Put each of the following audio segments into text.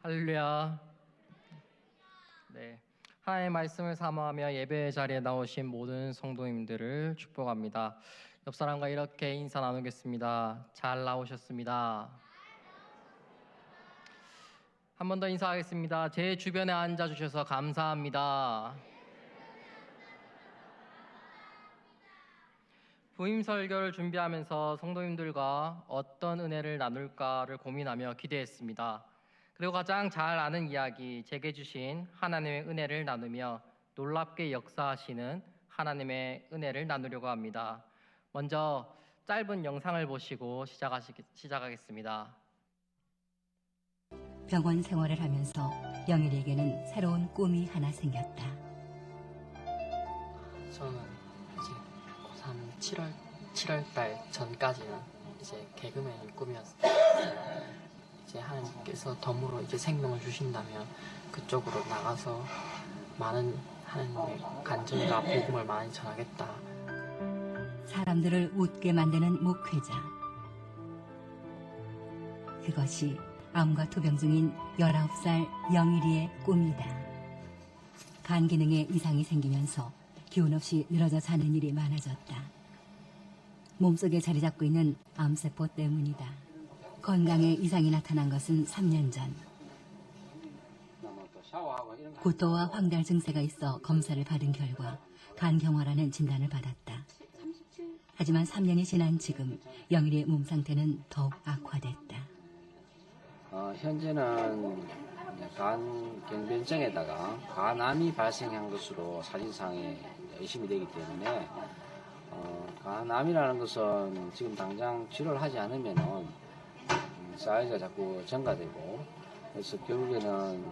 할렐루야. 네, 하나님의 말씀을 사모하며 예배 자리에 나오신 모든 성도님들을 축복합니다. 옆 사람과 이렇게 인사 나누겠습니다. 잘 나오셨습니다. 한 번 더 인사하겠습니다. 제 주변에 앉아주셔서 감사합니다. 부임 설교를 준비하면서 성도님들과 어떤 은혜를 나눌까를 고민하며 기대했습니다. 그리고 가장 잘 아는 이야기, 제게 주신 하나님의 은혜를 나누며 놀랍게 역사하시는 하나님의 은혜를 나누려고 합니다. 먼저 짧은 영상을 보시고 시작하겠습니다. 병원 생활을 하면서 영일에게는 새로운 꿈이 하나 생겼다. 저는 이제 고3 7월달 전까지는 이제 개그맨이 꿈이었어요. 이제 하나님께서 덤으로 이제 생명을 주신다면 그쪽으로 나가서 많은 하나님의 간증과 복음을 많이 전하겠다. 사람들을 웃게 만드는 목회자. 그것이 암과 투병 중인 19살 영일이의 꿈이다. 간 기능에 이상이 생기면서 기운 없이 늘어져 사는 일이 많아졌다. 몸속에 자리 잡고 있는 암세포 때문이다. 건강에 이상이 나타난 것은 3년 전. 구토와 황달 증세가 있어 검사를 받은 결과 간경화라는 진단을 받았다. 하지만 3년이 지난 지금 영일의 몸 상태는 더욱 악화됐다. 현재는 간 경변증에다가 간암이 발생한 것으로 사진상에 의심이 되기 때문에 간암이라는 것은 지금 당장 치료를 하지 않으면은 사이즈가 자꾸 증가되고 그래서 결국에는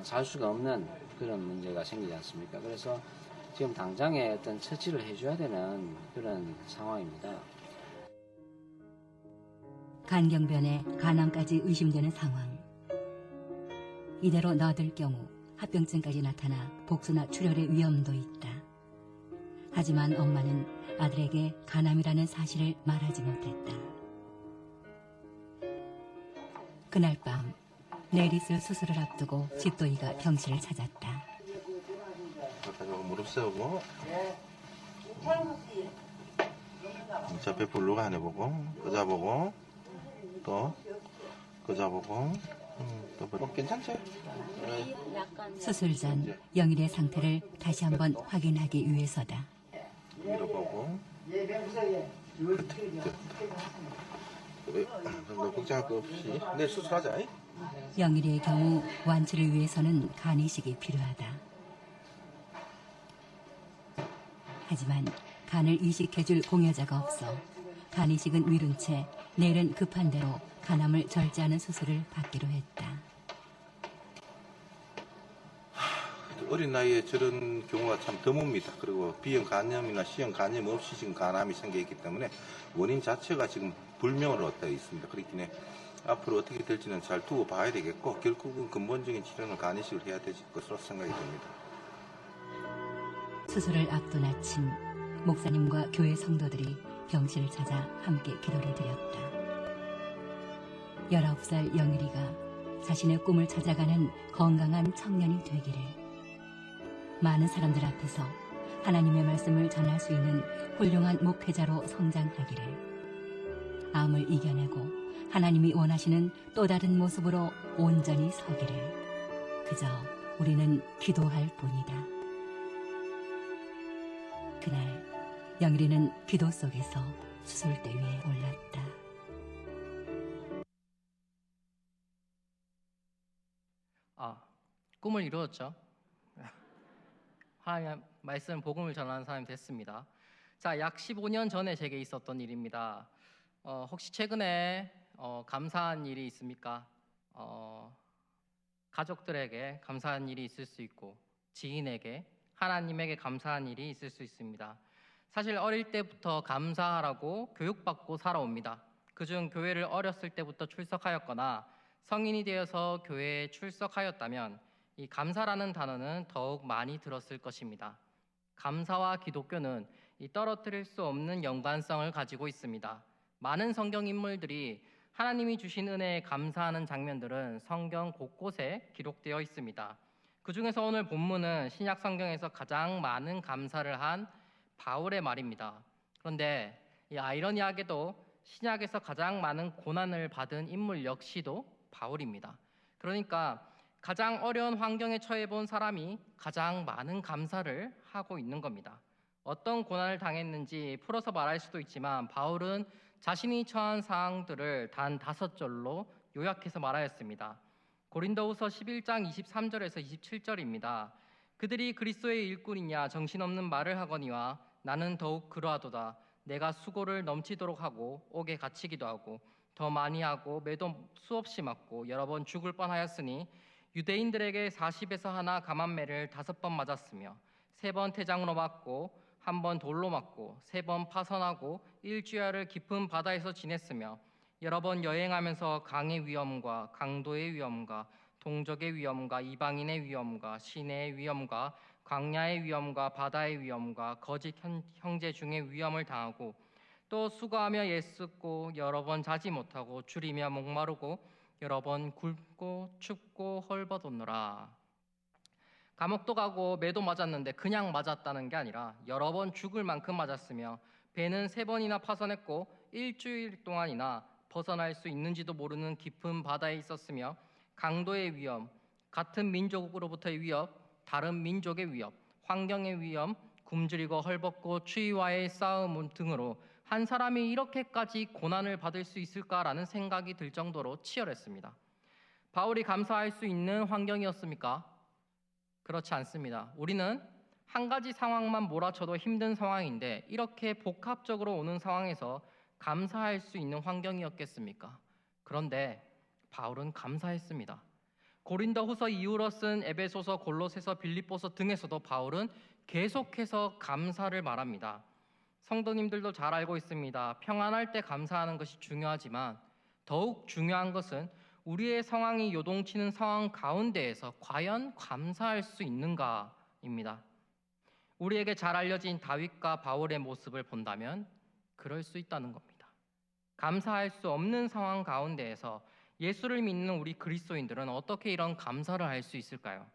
살 수가 없는 그런 문제가 생기지 않습니까? 그래서 지금 당장에 어떤 처치를 해줘야 되는 그런 상황입니다. 간경변에 간암까지 의심되는 상황. 이대로 놔둘 경우 합병증까지 나타나 복수나 출혈의 위험도 있다. 하지만 엄마는 아들에게 간암이라는 사실을 말하지 못했다. 그날 밤 내일 있을 수술을 앞두고 집도이가 병실을 찾았다. 무릎 세우고 자, 배 불루가 안 해보고 끄자보고 또 끄자보고 또 괜찮죠? 수술 전 영일의 상태를 다시 한번 확인하기 위해서다. 밀어보고 너무 걱정할 거 없이 내일 수술하자. 영일의 경우 완치를 위해서는 간 이식이 필요하다. 하지만 간을 이식해줄 공여자가 없어 간 이식은 미룬 채 내일은 급한 대로 간암을 절제하는 수술을 받기로 했다. 어린 나이에 저런 경우가 참 드뭅니다. 그리고 B형 간염이나 C형 간염 없이 지금 간암이 생겨있기 때문에 원인 자체가 지금 불명으로 되어 있습니다. 그렇기 때문에 앞으로 어떻게 될지는 잘 두고 봐야 되겠고 결국은 근본적인 치료는 간 이식을 해야 될 것으로 생각이 됩니다. 수술을 앞둔 아침 목사님과 교회 성도들이 병실을 찾아 함께 기도를 드렸다. 19살 영일이가 자신의 꿈을 찾아가는 건강한 청년이 되기를, 많은 사람들 앞에서 하나님의 말씀을 전할 수 있는 훌륭한 목회자로 성장하기를, 암을 이겨내고 하나님이 원하시는 또 다른 모습으로 온전히 서기를 그저 우리는 기도할 뿐이다. 그날 영일이는 기도 속에서 수술대 위에 올랐다. 꿈을 이루었죠. 하나님의 말씀 복음을 전하는 사람이 됐습니다. 자, 약 15년 전에 제게 있었던 일입니다. 혹시 최근에 감사한 일이 있습니까? 가족들에게 감사한 일이 있을 수 있고 지인에게, 하나님에게 감사한 일이 있을 수 있습니다. 사실 어릴 때부터 감사하라고 교육받고 살아옵니다. 그중 교회를 어렸을 때부터 출석하였거나 성인이 되어서 교회에 출석하였다면 이 감사라는 단어는 더욱 많이 들었을 것입니다. 감사와 기독교는 이 떨어뜨릴 수 없는 연관성을 가지고 있습니다. 많은 성경 인물들이 하나님이 주신 은혜에 감사하는 장면들은 성경 곳곳에 기록되어 있습니다. 그 중에서 오늘 본문은 신약 성경에서 가장 많은 감사를 한 바울의 말입니다. 그런데 이 아이러니하게도 신약에서 가장 많은 고난을 받은 인물 역시도 바울입니다. 그러니까 가장 어려운 환경에 처해 본 사람이 가장 많은 감사를 하고 있는 겁니다. 어떤 고난을 당했는지 풀어서 말할 수도 있지만 바울은 자신이 처한 상황들을 단 5절로 요약해서 말하였습니다. 고린도후서 11장 23절에서 27절입니다. 그들이 그리스도의 일꾼이냐 정신없는 말을 하거니와 나는 더욱 그러하도다. 내가 수고를 넘치도록 하고 옥에 갇히기도 하고 더 많이 하고 매도 수없이 맞고 여러 번 죽을 뻔하였으니 유대인들에게 40에서 하나 감한매를 5번 맞았으며 3번 태장으로 맞고 1번 돌로 맞고 3번 파선하고 일주야를 깊은 바다에서 지냈으며 여러 번 여행하면서 강의 위험과 강도의 위험과 동족의 위험과 이방인의 위험과 시내의 위험과 광야의 위험과 바다의 위험과 거짓 형제 중의 위험을 당하고 또 수고하며 애쓰고 여러 번 자지 못하고 줄이며 목마르고 여러 번 굶고 춥고 헐벗었노라. 감옥도 가고 매도 맞았는데 그냥 맞았다는 게 아니라 여러 번 죽을 만큼 맞았으며 배는 3번이나 파선했고 일주일 동안이나 벗어날 수 있는지도 모르는 깊은 바다에 있었으며 강도의 위험, 같은 민족으로부터의 위협, 다른 민족의 위협, 환경의 위험, 굶주리고 헐벗고 추위와의 싸움 등으로 한 사람이 이렇게까지 고난을 받을 수 있을까라는 생각이 들 정도로 치열했습니다. 바울이 감사할 수 있는 환경이었습니까? 그렇지 않습니다. 우리는 한 가지 상황만 몰아쳐도 힘든 상황인데 이렇게 복합적으로 오는 상황에서 감사할 수 있는 환경이었겠습니까? 그런데 바울은 감사했습니다. 고린도후서 이후로 쓴 에베소서, 골로새서, 빌립보서 등에서도 바울은 계속해서 감사를 말합니다. 성도님들도 잘 알고 있습니다. 평안할 때 감사하는 것이 중요하지만 더욱 중요한 것은 우리의 상황이 요동치는 상황 가운데에서 과연 감사할 수 있는가입니다. 우리에게 잘 알려진 다윗과 바울의 모습을 본다면 그럴 수 있다는 겁니다. 감사할 수 없는 상황 가운데에서 예수를 믿는 우리 그리스도인들은 어떻게 이런 감사를 할 수 있을까요?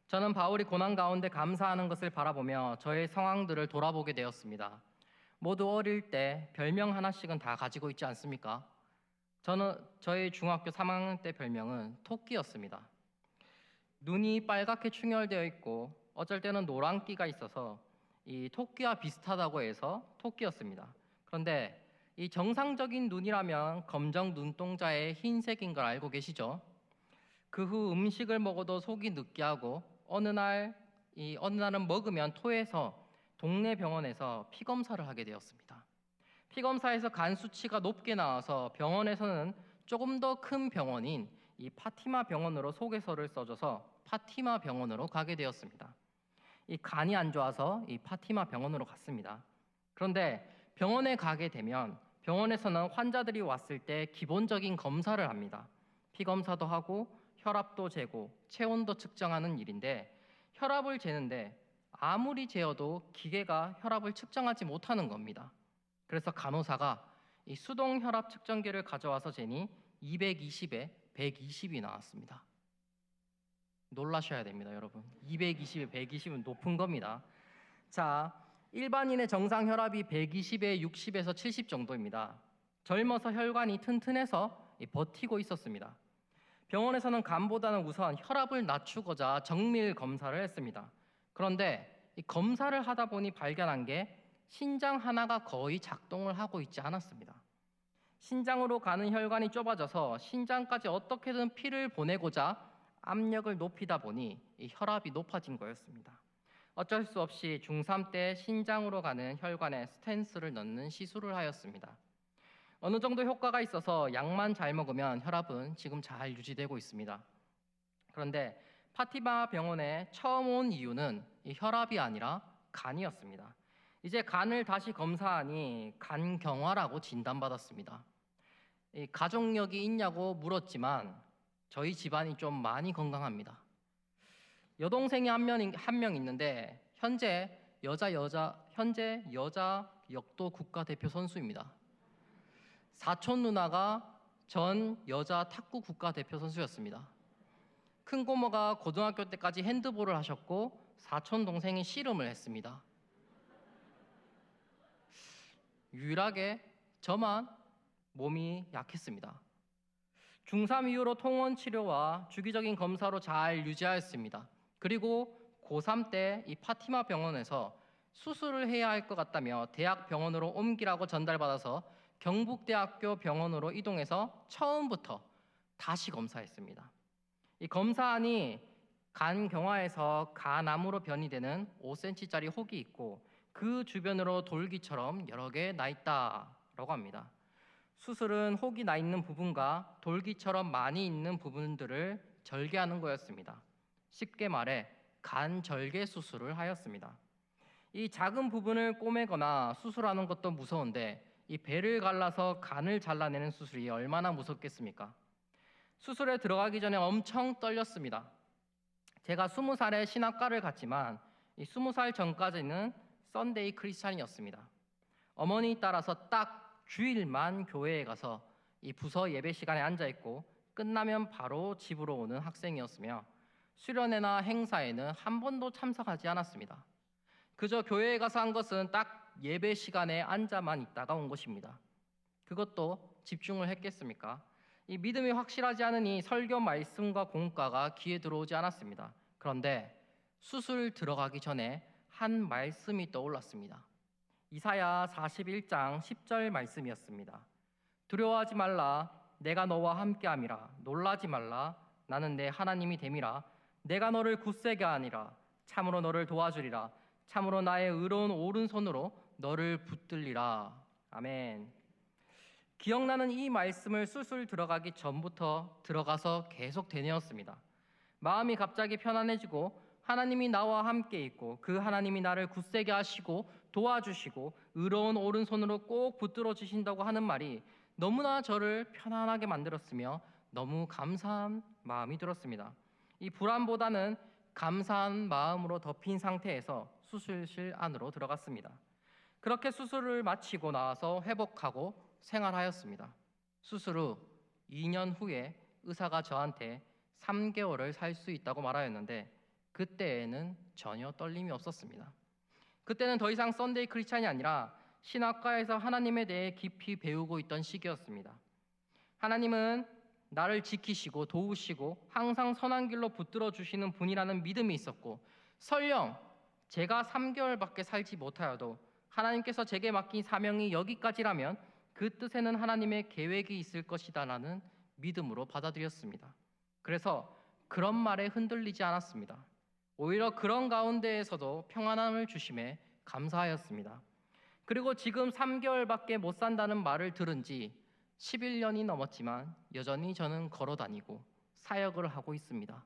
저는 바울이 고난 가운데 감사하는 것을 바라보며 저의 상황들을 돌아보게 되었습니다. 모두 어릴 때 별명 하나씩은 다 가지고 있지 않습니까? 저의 중학교 3학년 때 별명은 토끼였습니다. 눈이 빨갛게 충혈되어 있고 어쩔 때는 노란기가 있어서 이 토끼와 비슷하다고 해서 토끼였습니다. 그런데 이 정상적인 눈이라면 검정 눈동자에 흰색인 걸 알고 계시죠? 그 후 음식을 먹어도 속이 느끼하고 어느 날은 먹으면 토해서 동네 병원에서 피 검사를 하게 되었습니다. 피 검사에서 간 수치가 높게 나와서 병원에서는 조금 더 큰 병원인 이 파티마 병원으로 소개서를 써줘서 파티마 병원으로 가게 되었습니다. 이 간이 안 좋아서 이 파티마 병원으로 갔습니다. 그런데 병원에 가게 되면 병원에서는 환자들이 왔을 때 기본적인 검사를 합니다. 피 검사도 하고 혈압도 재고 체온도 측정하는 일인데 혈압을 재는데 아무리 재어도 기계가 혈압을 측정하지 못하는 겁니다. 그래서 간호사가 이 수동 혈압 측정기를 가져와서 재니 220에 120이 나왔습니다. 놀라셔야 됩니다, 여러분. 220에 120은 높은 겁니다. 자, 일반인의 정상 혈압이 120에 60에서 70 정도입니다. 젊어서 혈관이 튼튼해서 버티고 있었습니다. 병원에서는 간보다는 우선 혈압을 낮추고자 정밀 검사를 했습니다. 그런데 이 검사를 하다 보니 발견한 게 신장 하나가 거의 작동을 하고 있지 않았습니다. 신장으로 가는 혈관이 좁아져서 신장까지 어떻게든 피를 보내고자 압력을 높이다 보니 이 혈압이 높아진 거였습니다. 어쩔 수 없이 중3 때 신장으로 가는 혈관에 스텐스를 넣는 시술을 하였습니다. 어느 정도 효과가 있어서 약만 잘 먹으면 혈압은 지금 잘 유지되고 있습니다. 그런데 파티마 병원에 처음 온 이유는 이 혈압이 아니라 간이었습니다. 이제 간을 다시 검사하니 간경화라고 진단받았습니다. 이 가족력이 있냐고 물었지만 저희 집안이 좀 많이 건강합니다. 여동생이 한 명 있는데 현재 여자 역도 국가대표 선수입니다. 사촌 누나가 전 여자 탁구 국가대표 선수였습니다. 큰 고모가 고등학교 때까지 핸드볼을 하셨고 사촌 동생이 씨름을 했습니다. 유일하게 저만 몸이 약했습니다. 중3 이후로 통원 치료와 주기적인 검사로 잘 유지하였습니다. 그리고 고3 때 이 파티마 병원에서 수술을 해야 할 것 같다며 대학 병원으로 옮기라고 전달받아서 경북대학교 병원으로 이동해서 처음부터 다시 검사했습니다. 이 검사안이 간 경화에서 간암으로 변이되는 5cm짜리 혹이 있고 그 주변으로 돌기처럼 여러 개 나 있다라고 합니다. 수술은 혹이 나 있는 부분과 돌기처럼 많이 있는 부분들을 절개하는 거였습니다. 쉽게 말해 간절개 수술을 하였습니다. 이 작은 부분을 꼬매거나 수술하는 것도 무서운데 이 배를 갈라서 간을 잘라내는 수술이 얼마나 무섭겠습니까? 수술에 들어가기 전에 엄청 떨렸습니다. 제가 20살에 신학과를 갔지만 이 20살 전까지는 썬데이 크리스찬이었습니다. 어머니 따라서 딱 주일만 교회에 가서 이 부서 예배 시간에 앉아 있고 끝나면 바로 집으로 오는 학생이었으며 수련회나 행사에는 한 번도 참석하지 않았습니다. 그저 교회에 가서 한 것은 딱 예배 시간에 앉아만 있다가 온 것입니다. 그것도 집중을 했겠습니까? 이 믿음이 확실하지 않으니 설교 말씀과 공과가 귀에 들어오지 않았습니다. 그런데 수술 들어가기 전에 한 말씀이 떠올랐습니다. 이사야 41장 10절 말씀이었습니다. 두려워하지 말라, 내가 너와 함께함이라. 놀라지 말라, 나는 내 하나님이 됨이라. 내가 너를 굳세게 하니라. 참으로 너를 도와주리라. 참으로 나의 의로운 오른손으로 너를 붙들리라. 아멘. 기억나는 이 말씀을 수술 들어가기 전부터 들어가서 계속 되뇌었습니다. 마음이 갑자기 편안해지고 하나님이 나와 함께 있고 그 하나님이 나를 굳세게 하시고 도와주시고 의로운 오른손으로 꼭 붙들어 주신다고 하는 말이 너무나 저를 편안하게 만들었으며 너무 감사한 마음이 들었습니다. 이 불안보다는 감사한 마음으로 덮인 상태에서 수술실 안으로 들어갔습니다. 그렇게 수술을 마치고 나와서 회복하고 생활하였습니다. 수술 후 2년 후에 의사가 저한테 3개월을 살 수 있다고 말하였는데 그때에는 전혀 떨림이 없었습니다. 그때는 더 이상 썬데이 크리스찬이 아니라 신학과에서 하나님에 대해 깊이 배우고 있던 시기였습니다. 하나님은 나를 지키시고 도우시고 항상 선한 길로 붙들어 주시는 분이라는 믿음이 있었고 설령 제가 3개월밖에 살지 못하여도 하나님께서 제게 맡긴 사명이 여기까지라면 그 뜻에는 하나님의 계획이 있을 것이다라는 믿음으로 받아들였습니다. 그래서 그런 말에 흔들리지 않았습니다. 오히려 그런 가운데에서도 평안함을 주심에 감사하였습니다. 그리고 지금 3개월밖에 못 산다는 말을 들은 지 11년이 넘었지만 여전히 저는 걸어 다니고 사역을 하고 있습니다.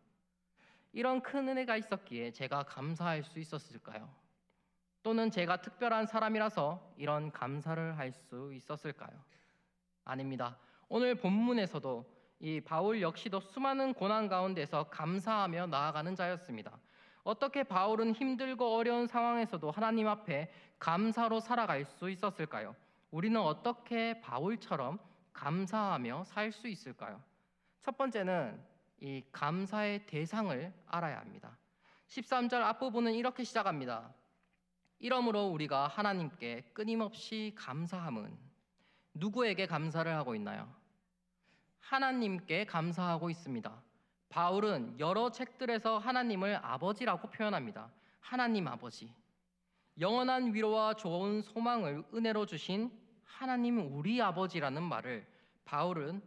이런 큰 은혜가 있었기에 제가 감사할 수 있었을까요? 또는 제가 특별한 사람이라서 이런 감사를 할 수 있었을까요? 아닙니다. 오늘 본문에서도 이 바울 역시도 수많은 고난 가운데서 감사하며 나아가는 자였습니다. 어떻게 바울은 힘들고 어려운 상황에서도 하나님 앞에 감사로 살아갈 수 있었을까요? 우리는 어떻게 바울처럼 감사하며 살 수 있을까요? 첫 번째는 이 감사의 대상을 알아야 합니다. 13절 앞부분은 이렇게 시작합니다. 이러므로 우리가 하나님께 끊임없이 감사함은 누구에게 감사를 하고 있나요? 하나님께 감사하고 있습니다. 바울은 여러 책들에서 하나님을 아버지라고 표현합니다. 하나님 아버지. 영원한 위로와 좋은 소망을 은혜로 주신 하나님 우리 아버지라는 말을 바울은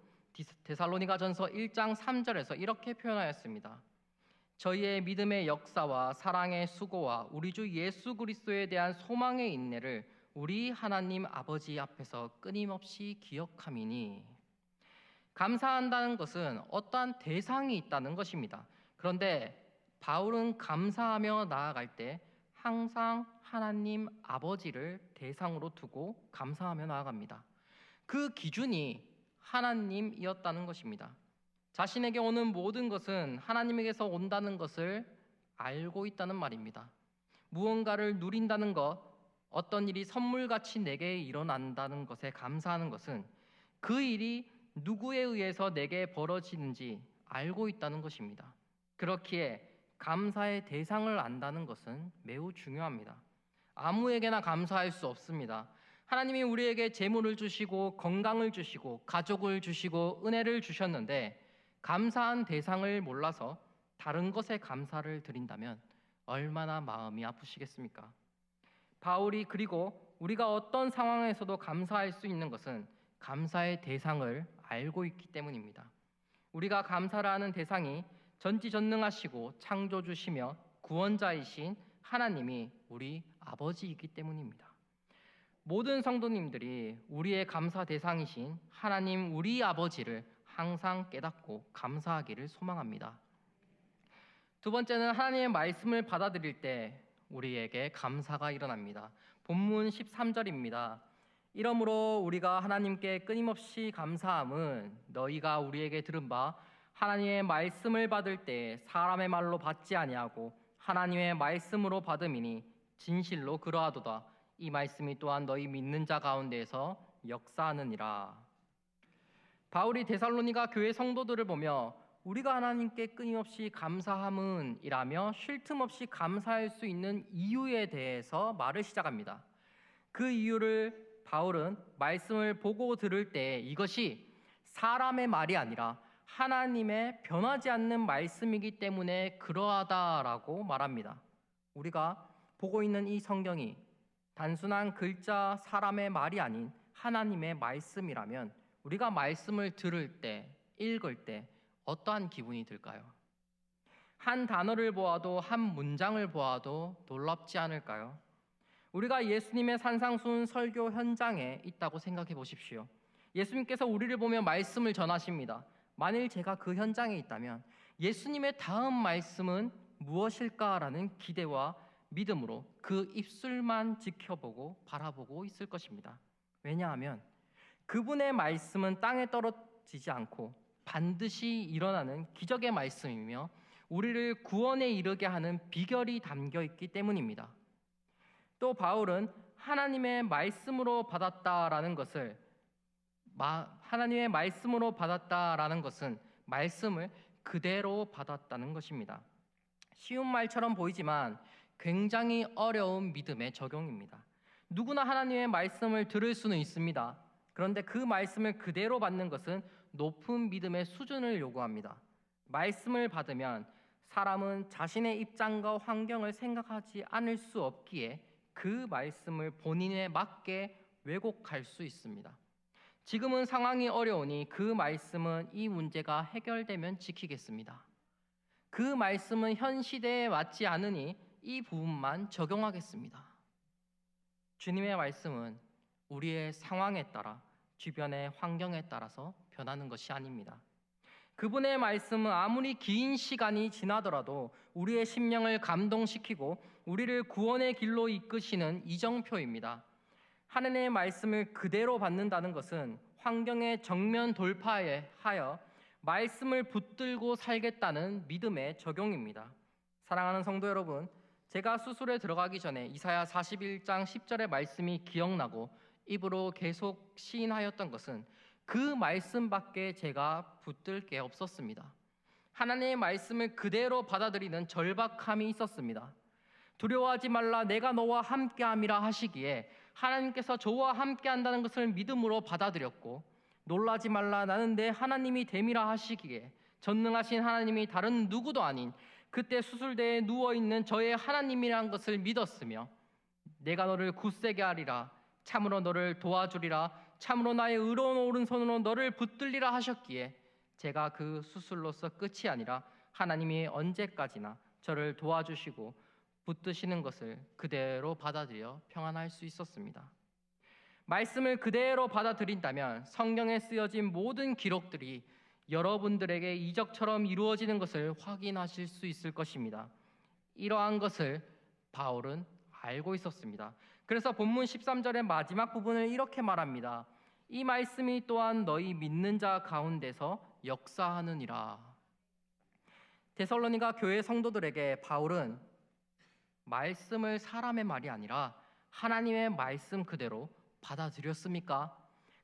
데살로니가전서 1장 3절에서 이렇게 표현하였습니다. 저희의 믿음의 역사와 사랑의 수고와 우리 주 예수 그리스도에 대한 소망의 인내를 우리 하나님 아버지 앞에서 끊임없이 기억함이니. 감사한다는 것은 어떠한 대상이 있다는 것입니다. 그런데 바울은 감사하며 나아갈 때 항상 하나님 아버지를 대상으로 두고 감사하며 나아갑니다. 그 기준이 하나님이었다는 것입니다. 자신에게 오는 모든 것은 하나님에게서 온다는 것을 알고 있다는 말입니다. 무언가를 누린다는 것, 어떤 일이 선물같이 내게 일어난다는 것에 감사하는 것은 그 일이 누구에 의해서 내게 벌어지는지 알고 있다는 것입니다. 그렇기에 감사의 대상을 안다는 것은 매우 중요합니다. 아무에게나 감사할 수 없습니다. 하나님이 우리에게 재물을 주시고 건강을 주시고 가족을 주시고 은혜를 주셨는데 감사한 대상을 몰라서 다른 것에 감사를 드린다면 얼마나 마음이 아프시겠습니까? 바울이 그리고 우리가 어떤 상황에서도 감사할 수 있는 것은 감사의 대상을 알고 있기 때문입니다. 우리가 감사를 하는 대상이 전지전능하시고 창조주시며 구원자이신 하나님이 우리 아버지이기 때문입니다. 모든 성도님들이 우리의 감사 대상이신 하나님 우리 아버지를 항상 깨닫고 감사하기를 소망합니다. 두 번째는 하나님의 말씀을 받아들일 때 우리에게 감사가 일어납니다. 본문 13절입니다. 이러므로 우리가 하나님께 끊임없이 감사함은 너희가 우리에게 들은 바 하나님의 말씀을 받을 때 사람의 말로 받지 아니하고 하나님의 말씀으로 받음이니 진실로 그러하도다. 이 말씀이 또한 너희 믿는 자 가운데에서 역사하느니라. 바울이 데살로니가 교회 성도들을 보며 우리가 하나님께 끊임없이 감사함은 이라며 쉴 틈 없이 감사할 수 있는 이유에 대해서 말을 시작합니다. 그 이유를 바울은 말씀을 보고 들을 때 이것이 사람의 말이 아니라 하나님의 변하지 않는 말씀이기 때문에 그러하다라고 말합니다. 우리가 보고 있는 이 성경이 단순한 글자 사람의 말이 아닌 하나님의 말씀이라면 우리가 말씀을 들을 때, 읽을 때 어떠한 기분이 들까요? 한 단어를 보아도 한 문장을 보아도 놀랍지 않을까요? 우리가 예수님의 산상수훈 설교 현장에 있다고 생각해 보십시오. 예수님께서 우리를 보며 말씀을 전하십니다. 만일 제가 그 현장에 있다면 예수님의 다음 말씀은 무엇일까라는 기대와 믿음으로 그 입술만 지켜보고 바라보고 있을 것입니다. 왜냐하면 그분의 말씀은 땅에 떨어지지 않고 반드시 일어나는 기적의 말씀이며 우리를 구원에 이르게 하는 비결이 담겨 있기 때문입니다. 또 바울은 하나님의 말씀으로 받았다라는 것은 말씀을 그대로 받았다는 것입니다. 쉬운 말처럼 보이지만 굉장히 어려운 믿음의 적용입니다. 누구나 하나님의 말씀을 들을 수는 있습니다. 그런데 그 말씀을 그대로 받는 것은 높은 믿음의 수준을 요구합니다. 말씀을 받으면 사람은 자신의 입장과 환경을 생각하지 않을 수 없기에 그 말씀을 본인에 맞게 왜곡할 수 있습니다. 지금은 상황이 어려우니 그 말씀은 이 문제가 해결되면 지키겠습니다. 그 말씀은 현 시대에 맞지 않으니 이 부분만 적용하겠습니다. 주님의 말씀은 우리의 상황에 따라 주변의 환경에 따라서 변하는 것이 아닙니다. 그분의 말씀은 아무리 긴 시간이 지나더라도 우리의 심령을 감동시키고 우리를 구원의 길로 이끄시는 이정표입니다. 하나님의 말씀을 그대로 받는다는 것은 환경에 정면 돌파하여 말씀을 붙들고 살겠다는 믿음의 적용입니다. 사랑하는 성도 여러분, 제가 수술에 들어가기 전에 이사야 41장 10절의 말씀이 기억나고 입으로 계속 시인하였던 것은 그 말씀밖에 제가 붙들 게 없었습니다. 하나님의 말씀을 그대로 받아들이는 절박함이 있었습니다. 두려워하지 말라 내가 너와 함께함이라 하시기에 하나님께서 저와 함께한다는 것을 믿음으로 받아들였고, 놀라지 말라 나는 내 하나님이 됨이라 하시기에 전능하신 하나님이 다른 누구도 아닌 그때 수술대에 누워있는 저의 하나님이란 것을 믿었으며, 내가 너를 굳세게 하리라 참으로 너를 도와주리라 참으로 나의 의로운 오른손으로 너를 붙들리라 하셨기에 제가 그 수술로서 끝이 아니라 하나님이 언제까지나 저를 도와주시고 붙드시는 것을 그대로 받아들여 평안할 수 있었습니다. 말씀을 그대로 받아들인다면 성경에 쓰여진 모든 기록들이 여러분들에게 이적처럼 이루어지는 것을 확인하실 수 있을 것입니다. 이러한 것을 바울은 알고 있었습니다. 그래서 본문 13절의 마지막 부분을 이렇게 말합니다. 이 말씀이 또한 너희 믿는 자 가운데서 역사하느니라. 데살로니가 교회 성도들에게 바울은 말씀을 사람의 말이 아니라 하나님의 말씀 그대로 받아들였습니까?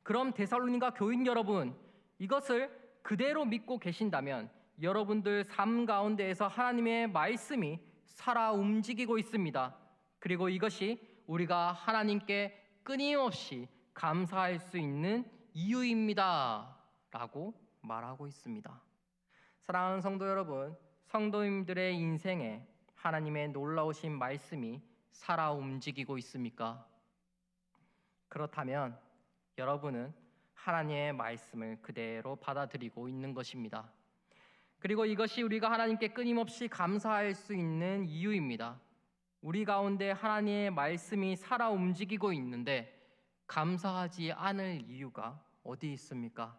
그럼 데살로니가 교인 여러분, 이것을 그대로 믿고 계신다면 여러분들 삶 가운데에서 하나님의 말씀이 살아 움직이고 있습니다. 그리고 이것이 우리가 하나님께 끊임없이 감사할 수 있는 이유입니다. 라고 말하고 있습니다. 사랑하는 성도 여러분, 성도님들의 인생에 하나님의 놀라우신 말씀이 살아 움직이고 있습니까? 그렇다면 여러분은 하나님의 말씀을 그대로 받아들이고 있는 것입니다. 그리고 이것이 우리가 하나님께 끊임없이 감사할 수 있는 이유입니다. 우리 가운데 하나님의 말씀이 살아 움직이고 있는데 감사하지 않을 이유가 어디 있습니까?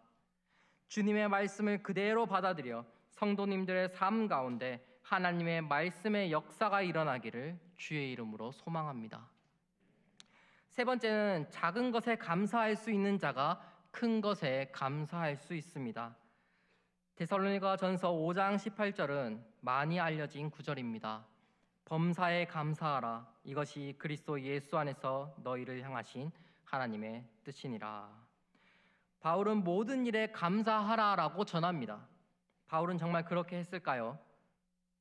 주님의 말씀을 그대로 받아들여 성도님들의 삶 가운데 하나님의 말씀의 역사가 일어나기를 주의 이름으로 소망합니다. 세 번째는 작은 것에 감사할 수 있는 자가 큰 것에 감사할 수 있습니다. 데살로니가 전서 5장 18절은 많이 알려진 구절입니다. 범사에 감사하라. 이것이 그리스도 예수 안에서 너희를 향하신 하나님의 뜻이니라. 바울은 모든 일에 감사하라라고 전합니다. 바울은 정말 그렇게 했을까요?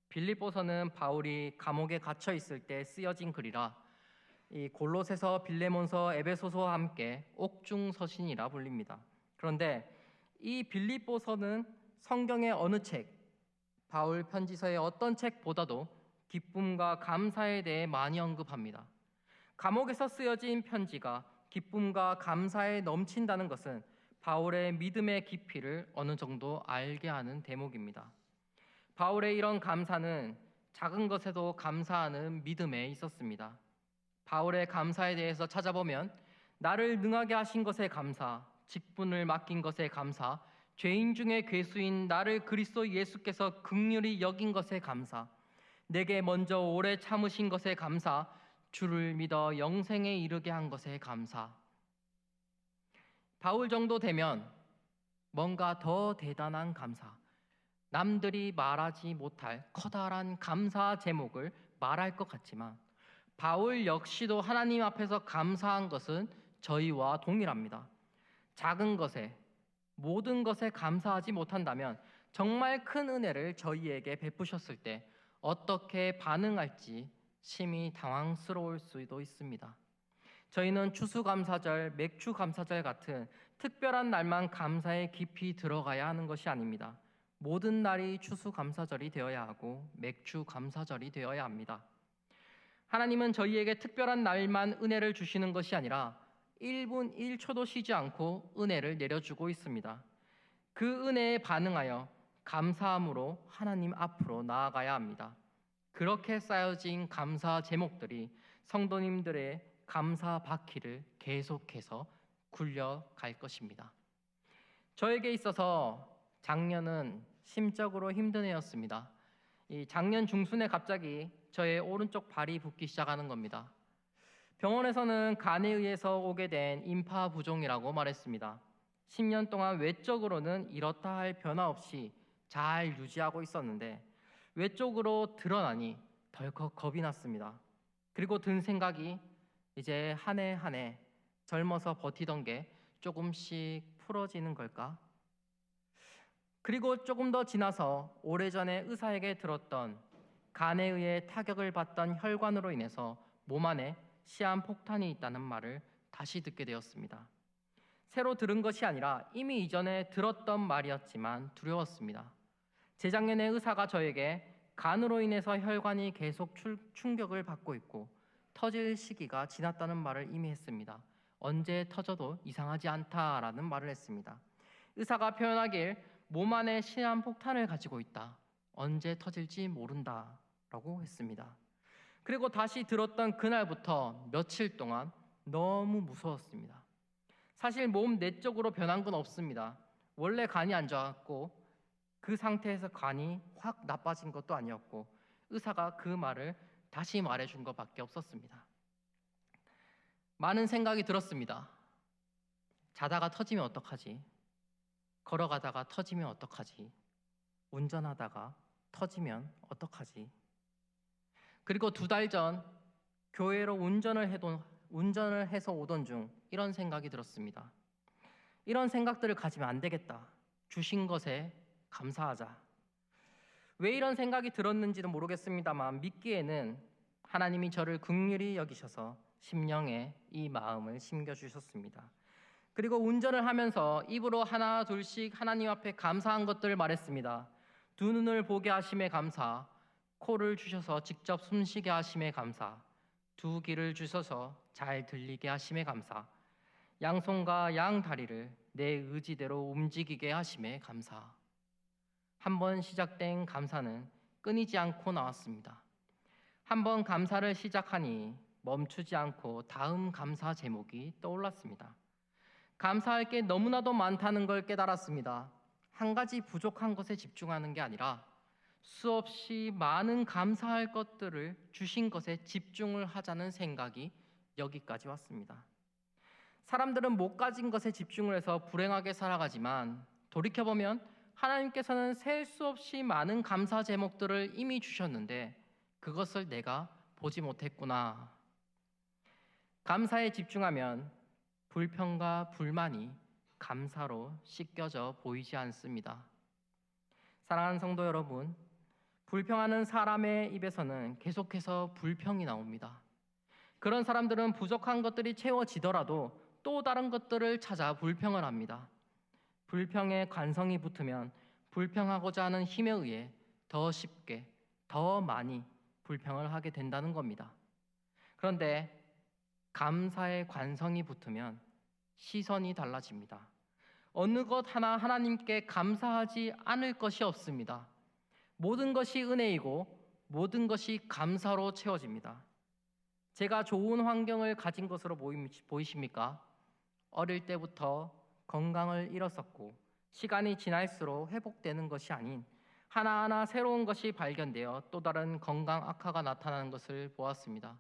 빌립보서는 바울이 감옥에 갇혀 있을 때 쓰여진 글이라 이 골로새서, 빌레몬서, 에베소서와 함께 옥중서신이라 불립니다. 그런데 이 빌립보서는 성경의 어느 책, 바울 편지서의 어떤 책보다도 기쁨과 감사에 대해 많이 언급합니다. 감옥에서 쓰여진 편지가 기쁨과 감사에 넘친다는 것은 바울의 믿음의 깊이를 어느 정도 알게 하는 대목입니다. 바울의 이런 감사는 작은 것에도 감사하는 믿음에 있었습니다. 바울의 감사에 대해서 찾아보면 나를 능하게 하신 것에 감사, 직분을 맡긴 것에 감사, 죄인 중에 괴수인 나를 그리스도 예수께서 긍휼히 여긴 것에 감사, 내게 먼저 오래 참으신 것에 감사, 주를 믿어 영생에 이르게 한 것에 감사. 바울 정도 되면 뭔가 더 대단한 감사, 남들이 말하지 못할 커다란 감사 제목을 말할 것 같지만 바울 역시도 하나님 앞에서 감사한 것은 저희와 동일합니다. 작은 것에, 모든 것에 감사하지 못한다면 정말 큰 은혜를 저희에게 베푸셨을 때 어떻게 반응할지 심히 당황스러울 수도 있습니다. 저희는 추수감사절, 맥주감사절 같은 특별한 날만 감사에 깊이 들어가야 하는 것이 아닙니다. 모든 날이 추수감사절이 되어야 하고 맥주감사절이 되어야 합니다. 하나님은 저희에게 특별한 날만 은혜를 주시는 것이 아니라 1분 1초도 쉬지 않고 은혜를 내려주고 있습니다. 그 은혜에 반응하여 감사함으로 하나님 앞으로 나아가야 합니다. 그렇게 쌓여진 감사 제목들이 성도님들의 감사 바퀴를 계속해서 굴려갈 것입니다. 저에게 있어서 작년은 심적으로 힘든 해였습니다. 이 작년 중순에 갑자기 저의 오른쪽 발이 붓기 시작하는 겁니다. 병원에서는 간에 의해서 오게 된 임파부종이라고 말했습니다. 10년 동안 외적으로는 이렇다 할 변화 없이 잘 유지하고 있었는데 외적으로 드러나니 덜컥 겁이 났습니다. 그리고 든 생각이 이제 한 해 한 해 젊어서 버티던 게 조금씩 풀어지는 걸까? 그리고 조금 더 지나서 오래전에 의사에게 들었던 간에 의해 타격을 받던 혈관으로 인해서 몸 안에 시한폭탄이 있다는 말을 다시 듣게 되었습니다. 새로 들은 것이 아니라 이미 이전에 들었던 말이었지만 두려웠습니다. 재작년에 의사가 저에게 간으로 인해서 혈관이 계속 충격을 받고 있고 터질 시기가 지났다는 말을 이미 했습니다. 언제 터져도 이상하지 않다라는 말을 했습니다. 의사가 표현하길 몸 안에 시한폭탄을 가지고 있다. 언제 터질지 모른다 라고 했습니다. 그리고 다시 들었던 그날부터 며칠 동안 너무 무서웠습니다. 사실 몸 내적으로 변한 건 없습니다. 원래 간이 안 좋았고 그 상태에서 간이 확 나빠진 것도 아니었고 의사가 그 말을 다시 말해준 것밖에 없었습니다. 많은 생각이 들었습니다. 자다가 터지면 어떡하지? 걸어가다가 터지면 어떡하지? 운전하다가 터지면 어떡하지? 그리고 2달 전 교회로 운전을 해서 오던 중 이런 생각이 들었습니다. 이런 생각들을 가지면 안 되겠다. 주신 것에 감사하자. 왜 이런 생각이 들었는지도 모르겠습니다만 믿기에는 하나님이 저를 긍휼히 여기셔서 심령에 이 마음을 심겨주셨습니다. 그리고 운전을 하면서 입으로 하나 둘씩 하나님 앞에 감사한 것들을 말했습니다. 두 눈을 보게 하심에 감사, 코를 주셔서 직접 숨쉬게 하심에 감사, 두 귀를 주셔서 잘 들리게 하심에 감사, 양손과 양다리를 내 의지대로 움직이게 하심에 감사. 한번 시작된 감사는 끊이지 않고 나왔습니다. 한번 감사를 시작하니 멈추지 않고 다음 감사 제목이 떠올랐습니다. 감사할 게 너무나도 많다는 걸 깨달았습니다. 한 가지 부족한 것에 집중하는 게 아니라 수없이 많은 감사할 것들을 주신 것에 집중을 하자는 생각이 여기까지 왔습니다. 사람들은 못 가진 것에 집중을 해서 불행하게 살아가지만 돌이켜보면 하나님께서는 셀 수 없이 많은 감사 제목들을 이미 주셨는데 그것을 내가 보지 못했구나. 감사에 집중하면 불평과 불만이 감사로 씻겨져 보이지 않습니다. 사랑하는 성도 여러분, 불평하는 사람의 입에서는 계속해서 불평이 나옵니다. 그런 사람들은 부족한 것들이 채워지더라도 또 다른 것들을 찾아 불평을 합니다. 불평에 관성이 붙으면 불평하고자 하는 힘에 의해 더 쉽게, 더 많이 불평을 하게 된다는 겁니다. 그런데 감사의 관성이 붙으면 시선이 달라집니다. 어느 것 하나 하나님께 감사하지 않을 것이 없습니다. 모든 것이 은혜이고 모든 것이 감사로 채워집니다. 제가 좋은 환경을 가진 것으로 보이십니까? 어릴 때부터 건강을 잃었었고 시간이 지날수록 회복되는 것이 아닌 하나하나 새로운 것이 발견되어 또 다른 건강 악화가 나타나는 것을 보았습니다.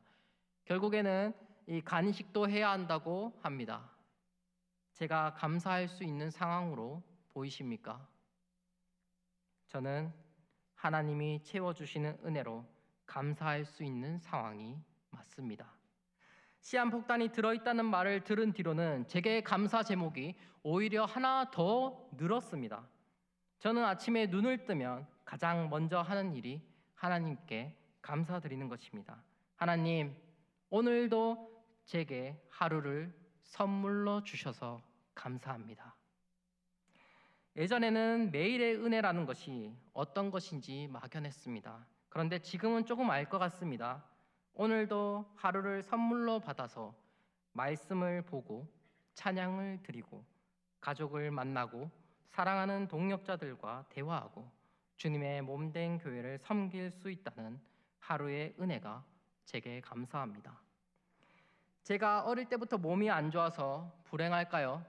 결국에는 이 간이식도 해야 한다고 합니다. 제가 감사할 수 있는 상황으로 보이십니까? 저는 하나님이 채워주시는 은혜로 감사할 수 있는 상황이 맞습니다. 시한폭탄이 들어있다는 말을 들은 뒤로는 제게 감사 제목이 오히려 하나 더 늘었습니다. 저는 아침에 눈을 뜨면 가장 먼저 하는 일이 하나님께 감사드리는 것입니다. 하나님, 오늘도 제게 하루를 선물로 주셔서 감사합니다. 예전에는 매일의 은혜라는 것이 어떤 것인지 막연했습니다. 그런데 지금은 조금 알 것 같습니다. 오늘도 하루를 선물로 받아서 말씀을 보고 찬양을 드리고 가족을 만나고 사랑하는 동역자들과 대화하고 주님의 몸된 교회를 섬길 수 있다는 하루의 은혜가 제게 감사합니다. 제가 어릴 때부터 몸이 안 좋아서 불행할까요?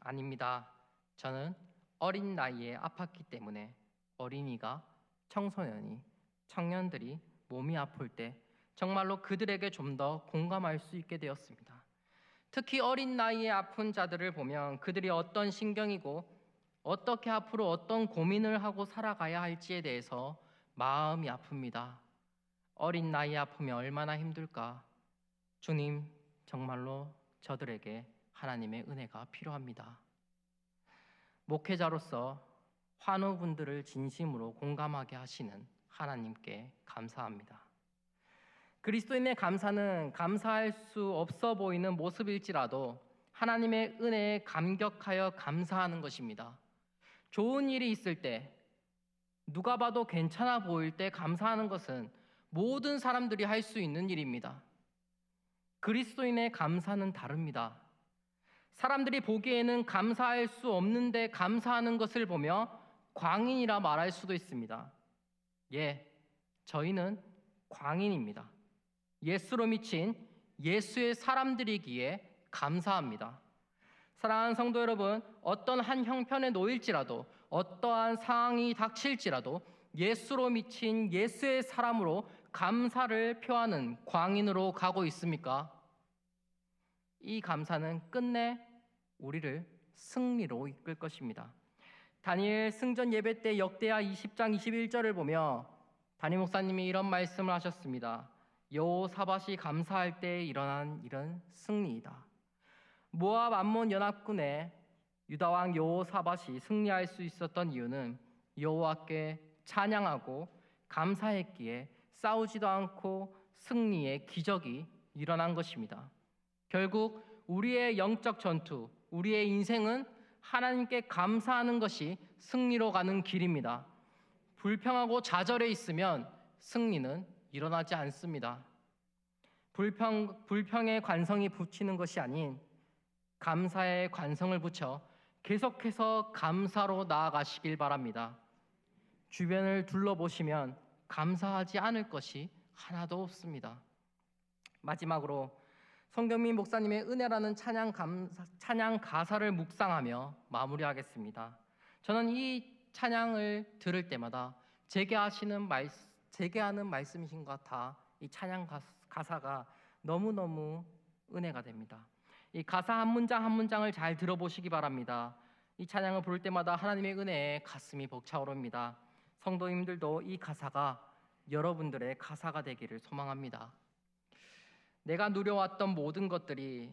아닙니다. 저는 어린 나이에 아팠기 때문에 어린이가, 청소년이, 청년들이 몸이 아플 때 정말로 그들에게 좀 더 공감할 수 있게 되었습니다. 특히 어린 나이에 아픈 자들을 보면 그들이 어떤 신경이고 어떻게 앞으로 어떤 고민을 하고 살아가야 할지에 대해서 마음이 아픕니다. 어린 나이에 아프면 얼마나 힘들까? 주님, 정말로 저들에게 하나님의 은혜가 필요합니다. 목회자로서 환우분들을 진심으로 공감하게 하시는 하나님께 감사합니다. 그리스도인의 감사는 감사할 수 없어 보이는 모습일지라도 하나님의 은혜에 감격하여 감사하는 것입니다. 좋은 일이 있을 때, 누가 봐도 괜찮아 보일 때 감사하는 것은 모든 사람들이 할 수 있는 일입니다. 그리스도인의 감사는 다릅니다. 사람들이 보기에는 감사할 수 없는데 감사하는 것을 보며 광인이라 말할 수도 있습니다. 예, 저희는 광인입니다. 예수로 미친 예수의 사람들이기에 감사합니다. 사랑하는 성도 여러분, 어떤 한 형편에 놓일지라도 어떠한 상황이 닥칠지라도 예수로 미친 예수의 사람으로 감사를 표하는 광인으로 가고 있습니까? 이 감사는 끝내 우리를 승리로 이끌 것입니다. 다니엘 승전 예배 때 역대하 20장 21절을 보며 담임 목사님이 이런 말씀을 하셨습니다. 여호사밧이 감사할 때 일어난 일은 승리이다. 모압 암몬 연합군의 유다 왕 여호사밧이 승리할 수 있었던 이유는 여호와께 찬양하고 감사했기에 싸우지도 않고 승리의 기적이 일어난 것입니다. 결국 우리의 영적 전투, 우리의 인생은 하나님께 감사하는 것이 승리로 가는 길입니다. 불평하고 좌절해 있으면 승리는 일어나지 않습니다. 불평의 관성이 붙이는 것이 아닌 감사의 관성을 붙여 계속해서 감사로 나아가시길 바랍니다. 주변을 둘러보시면 감사하지 않을 것이 하나도 없습니다. 마지막으로 성경민 목사님의 은혜라는 찬양 가사를 묵상하며 마무리하겠습니다. 저는 이 찬양을 들을 때마다 제게 하는 말씀이신 것 같아 이 찬양 가사가 너무너무 은혜가 됩니다. 이 가사 한 문장 한 문장을 잘 들어보시기 바랍니다. 이 찬양을 부를 때마다 하나님의 은혜에 가슴이 벅차오릅니다. 성도님들도 이 가사가 여러분들의 가사가 되기를 소망합니다. 내가 누려왔던 모든 것들이,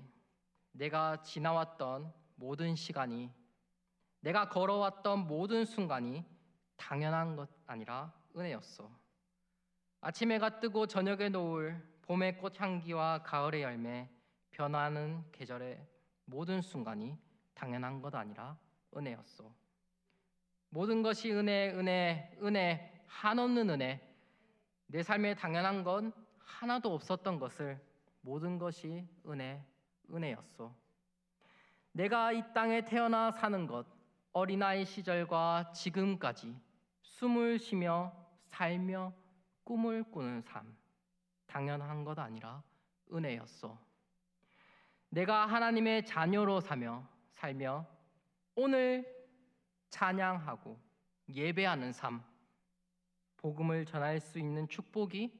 내가 지나왔던 모든 시간이, 내가 걸어왔던 모든 순간이 당연한 것 아니라 은혜였어. 아침 해가 뜨고 저녁에 노을, 봄의 꽃향기와 가을의 열매, 변화하는 계절의 모든 순간이 당연한 것 아니라 은혜였어. 모든 것이 은혜, 은혜, 은혜, 한없는 은혜. 내 삶에 당연한 건 하나도 없었던 것을 모든 것이 은혜, 은혜였어. 내가 이 땅에 태어나 사는 것, 어린아이 시절과 지금까지 숨을 쉬며 살며 꿈을 꾸는 삶, 당연한 것 아니라 은혜였어. 내가 하나님의 자녀로 살며 오늘 찬양하고 예배하는 삶, 복음을 전할 수 있는 축복이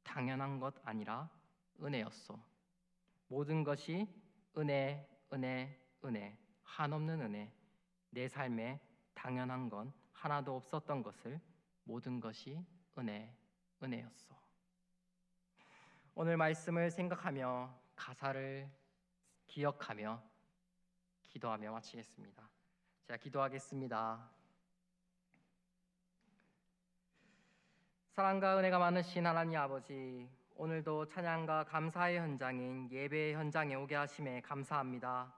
당연한 것 아니라 은혜였어. 모든 것이 은혜, 은혜, 은혜, 한없는 은혜. 내 삶에 당연한 건 하나도 없었던 것을 모든 것이 은혜, 은혜였어. 오늘 말씀을 생각하며 가사를 기억하며 기도하며 마치겠습니다. 제가 기도하겠습니다. 사랑과 은혜가 많으신 하나님 아버지, 오늘도 찬양과 감사의 현장인 예배의 현장에 오게 하심에 감사합니다.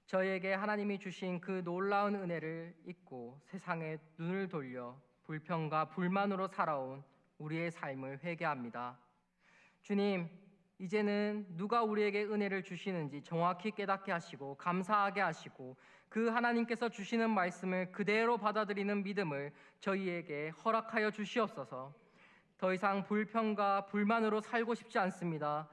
저희에게 하나님이 주신 그 놀라운 은혜를 잊고 세상에 눈을 돌려 불평과 불만으로 살아온 우리의 삶을 회개합니다. 주님, 이제는 누가 우리에게 은혜를 주시는지 정확히 깨닫게 하시고 감사하게 하시고 그 하나님께서 주시는 말씀을 그대로 받아들이는 믿음을 저희에게 허락하여 주시옵소서. 더 이상 불평과 불만으로 살고 싶지 않습니다.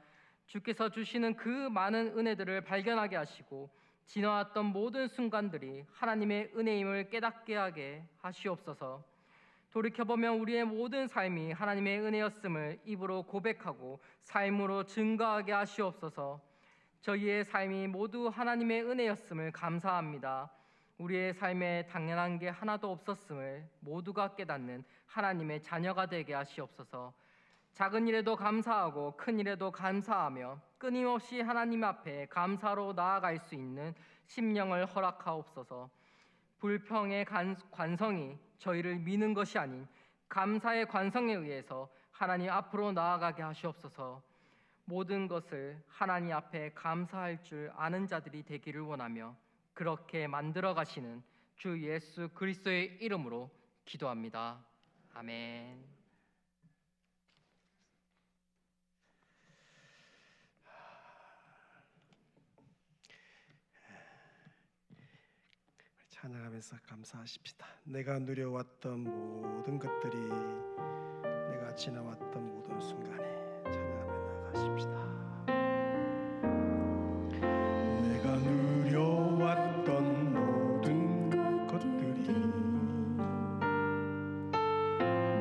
주께서 주시는 그 많은 은혜들을 발견하게 하시고 지나왔던 모든 순간들이 하나님의 은혜임을 깨닫게 하게 하시옵소서. 돌이켜보면 우리의 모든 삶이 하나님의 은혜였음을 입으로 고백하고 삶으로 증거하게 하시옵소서. 저희의 삶이 모두 하나님의 은혜였음을 감사합니다. 우리의 삶에 당연한 게 하나도 없었음을 모두가 깨닫는 하나님의 자녀가 되게 하시옵소서. 작은 일에도 감사하고 큰 일에도 감사하며 끊임없이 하나님 앞에 감사로 나아갈 수 있는 심령을 허락하옵소서. 불평의 관성이 저희를 미는 것이 아닌 감사의 관성에 의해서 하나님 앞으로 나아가게 하시옵소서. 모든 것을 하나님 앞에 감사할 줄 아는 자들이 되기를 원하며 그렇게 만들어 가시는 주 예수 그리스도의 이름으로 기도합니다. 아멘. 찬양하면서 감사하십시다. 내가 누려왔던 모든 것들이, 내가 지나왔던 모든 순간에 찬양하며 나가십시다. 내가 누려왔던 모든 것들이,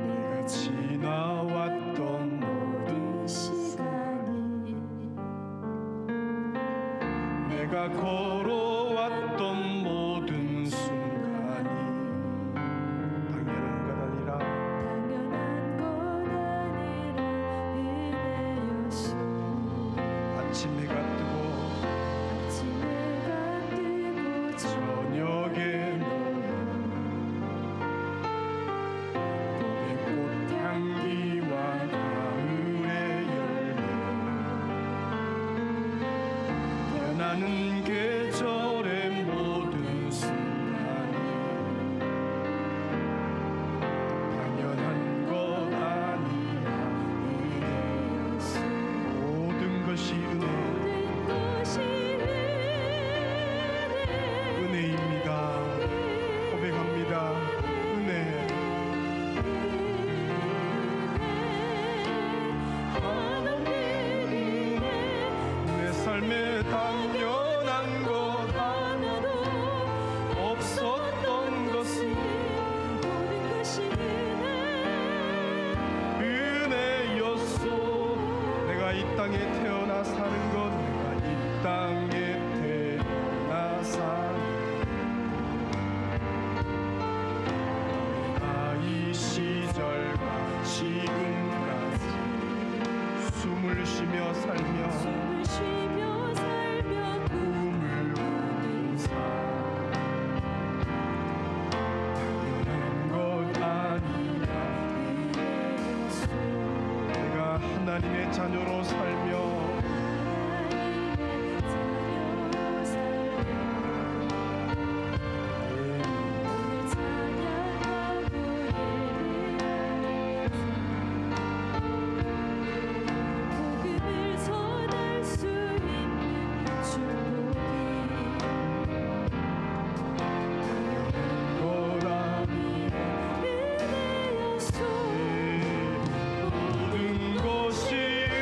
내가 지나왔던 모든 시간이, 내가 걸어왔던 모든 순간이 당연한 것 아니라 은혜였소. 아침 해가 뜨고 변하는 계절의 모든 순간이 당연한 것 아니야. 모든 것이 은혜입니다. 고백합니다. 은혜. 내 삶에 당연한 것 하나도 없었던 것은 은혜였소. 내가 이 땅에 태어나 사는 것, 내가 이 땅에 태어나 사는 아이 시절과 지금까지 숨을 쉬며 살며 꿈을 꾸는 삶 당연한 것 아니야. 내가 하나님의 자녀로 살며 모든 것이 은혜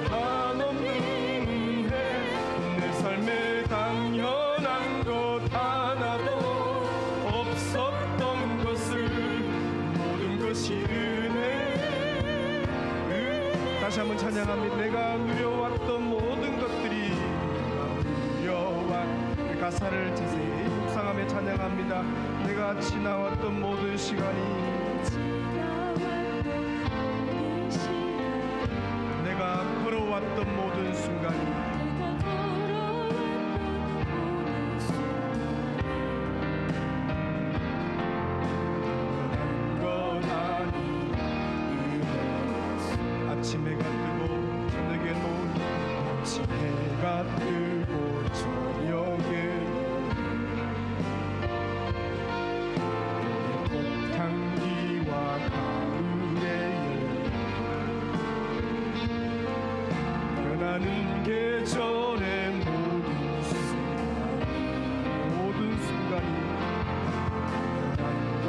한없는 은혜. 내 삶에 당연한 것 하나도 없었던 것을 모든 것이 은혜. 다시 한번 찬양합니다. 내가 누려왔던 모든 것들이 누려왔. 그 가사를 자세히 묵상하며 찬양합니다. 내가 지나왔던 모든 시간이 내가 걸어왔던 모든 순간이 것 아니. 아침 해가 뜨고 저녁에 노을, 아침 해가 뜨고 저녁에 꽃향기와 가을의 변하는 계절의 모든 순간이 변한 것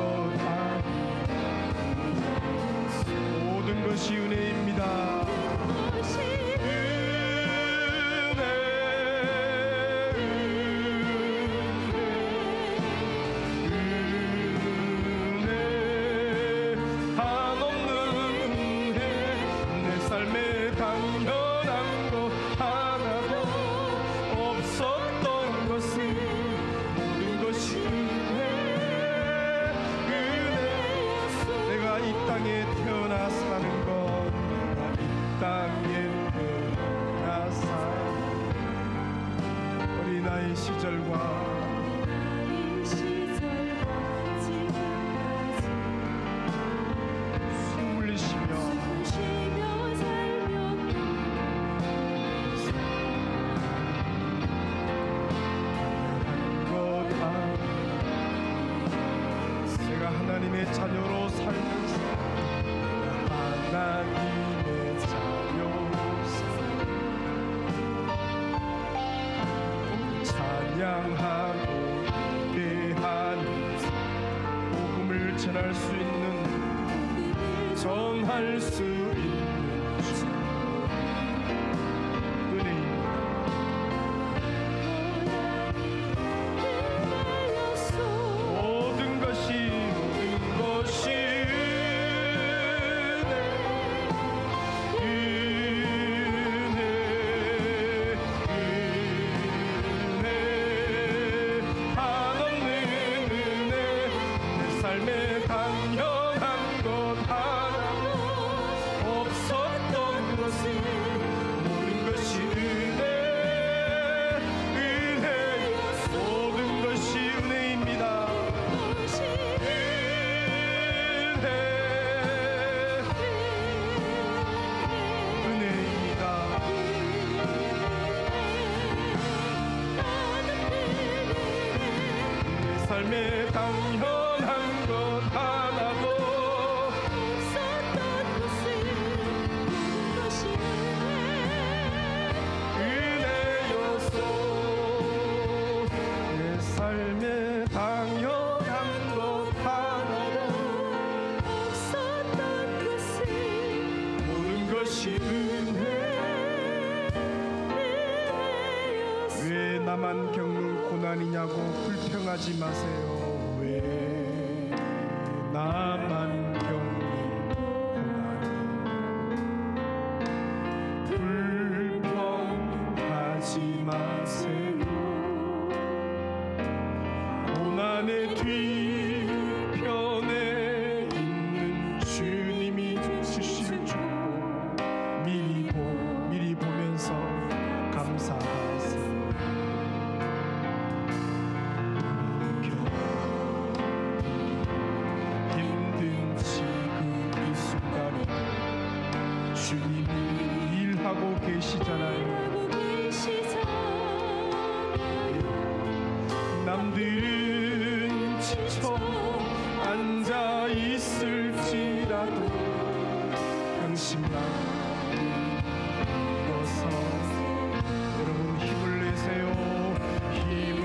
아니. 모든 것이 은혜입니다. 은혜 한없는 은혜. 내 삶에 당연한 것 하나도 없었던 것은 모든 것이 은혜. 내가 이 땅에 태어나 사는 것, 내가 이 땅에 태어나 사는 어린아이 시절과 숨을 쉬며 것 아니. 내가 하나님의 자녀로 살면서 하나님의 자녀로서 찬양하고 예배하면서 복음을 전할 수 있는, 전할 수 있는 주 은혜입니다. 모든 것이 삶에 당연한 것 하나도 없었던 것은 모든 것이 은혜, 은혜, 모든 것이 은혜입니다. 은혜. 삶에 당연한 것 하나도 없었던 것을 것이 은혜였소. 내 삶에 당연한 것 하나도 없었던 것을 모든 것이 은혜. 왜 나만 겪는 고난이냐고 불평하지 마세요. 왜 나만 겪는 고난 불평하지 마세요. 고난의 뒤편에 있는 주님이 주실 축복 미리 보면서 감사하세요. 힘든 지금 이 순간에 주님이 일하고 계시잖아요. 하고 계시잖아요. 남들은 지쳐 앉아 있을지라도 당신만 일어서 여러분 힘을 내세요. 힘을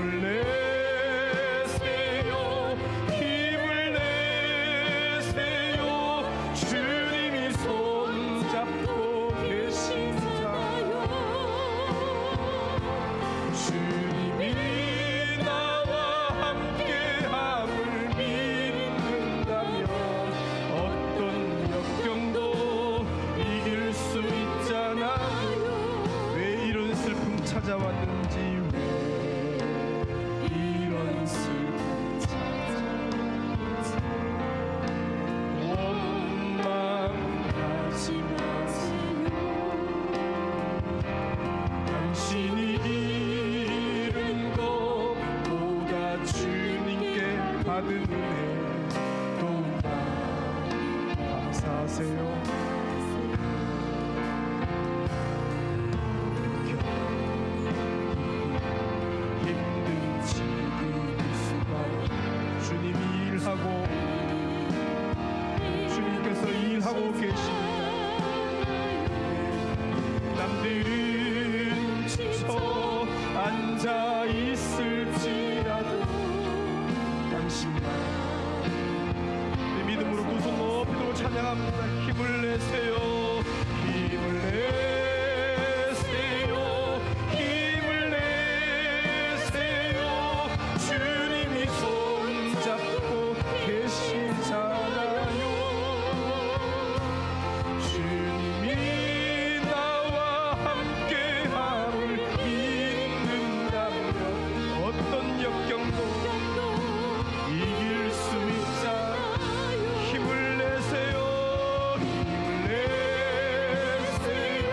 내세요. 힘을 내세요. 주님이 손잡고 계시잖아요. 주님이 나와 함께함을 믿는다면 어떤 역경도 이길 수 있잖아요. 왜 이런 슬픔 찾아왔는지 왜 이런 슬픔 찾아왔는지 원망하지 마세요. 당신이 잃은 것보다 주님께 받은 은혜 더욱 감사하세요. 힘든 지금 이 순간에 주님이 일하고 주님께서 일하고 계십니다. 남들은 지쳐 앉아 있을지라도 당신만 내 믿음으로 두 손 높이 들고 찬양합니다. 힘을 내세요. 힘을 내세요. 힘을 내세요. 주님이 손잡고 계시잖아요. 주님이 나와 함께함을 믿는다면 어떤 역경도 이길 수 있잖아요. 힘을 내세요. 힘을 내세요.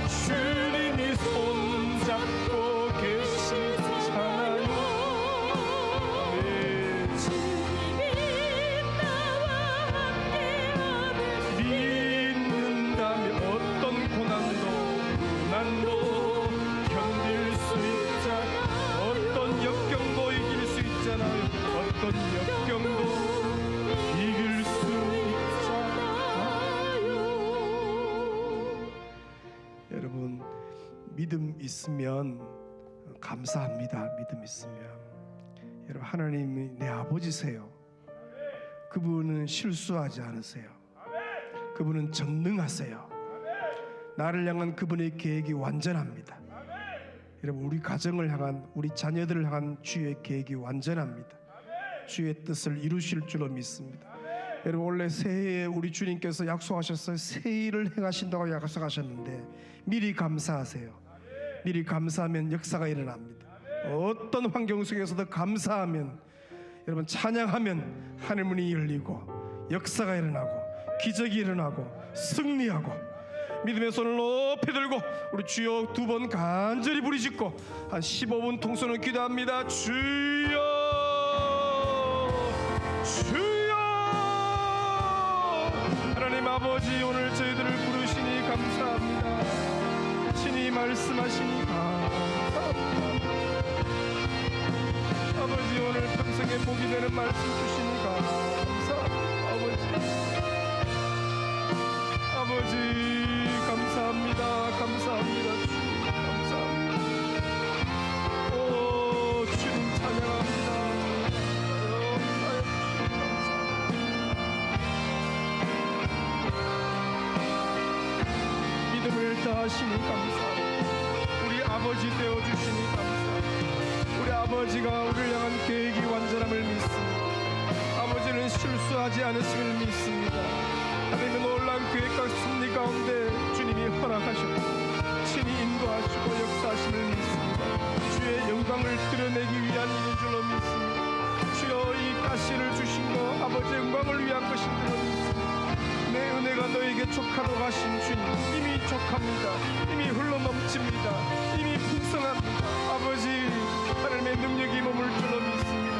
주님이 손잡고 계시잖아요. 네. 믿는다면 어떤 고난도 견딜 수 있잖아요. 어떤 역경도 이길 수 있잖아요. 어떤 역경도 이길 수 있잖아요. 여러분 믿음 있으면 감사합니다. 믿음 있으면 여러분 하나님이 내 아버지세요. 그분은 실수하지 않으세요. 그분은 전능하세요. 나를 향한 그분의 계획이 완전합니다. 여러분 우리 가정을 향한 우리 자녀들을 향한 주의 계획이 완전합니다. 주의 뜻을 이루실 줄로 믿습니다. 여러분 원래 새해에 우리 주님께서 약속하셨어요. 새 일을 행하신다고 약속하셨는데 미리 감사하세요. 미리 감사하면 역사가 일어납니다. 어떤 환경 속에서도 감사하면 여러분 찬양하면 하늘문이 열리고 역사가 일어나고 기적이 일어나고 승리하고 믿음의 손을 높이 들고 우리 주여 두 번 간절히 부르짖고 한 15분 통성을 기도합니다. 주여 주여 하나님 아버지 오늘 저희들을 부르시니 감사합니다. 친히 말씀하시니 감사합니다. 생명의 복이 되는 말씀 주시니 감사합니다. 아버지 감사합니다. 감사합니다. 주님 감사합니다. 오 주님 찬양합니다. 역사여 주님 감사합니다. 믿음을 다하시니 감사합니다. 우리 아버지 되어주시니 감사합니다. 우리 아버지가 우리를 향한 계획이 완전함을 믿습니다. 아버지는 실수하지 않으심을 믿습니다. 하나님의 놀라운 계획과 섭리 가운데 주님이 허락하셨고 친히 인도하시고 역사하심을 믿습니다. 주의 영광을 드러내기 위한 일인 줄로 믿습니다. 주여 이 가시를 주신 거 아버지의 영광을 위한 것인 줄로 믿습니다. 내 은혜가 너에게 족하도록 하신 주님 이미 족합니다. 이미 흘러넘칩니다. 이미 풍성합니다. 아버지 하나님의 능력이 머물 줄로 믿습니다.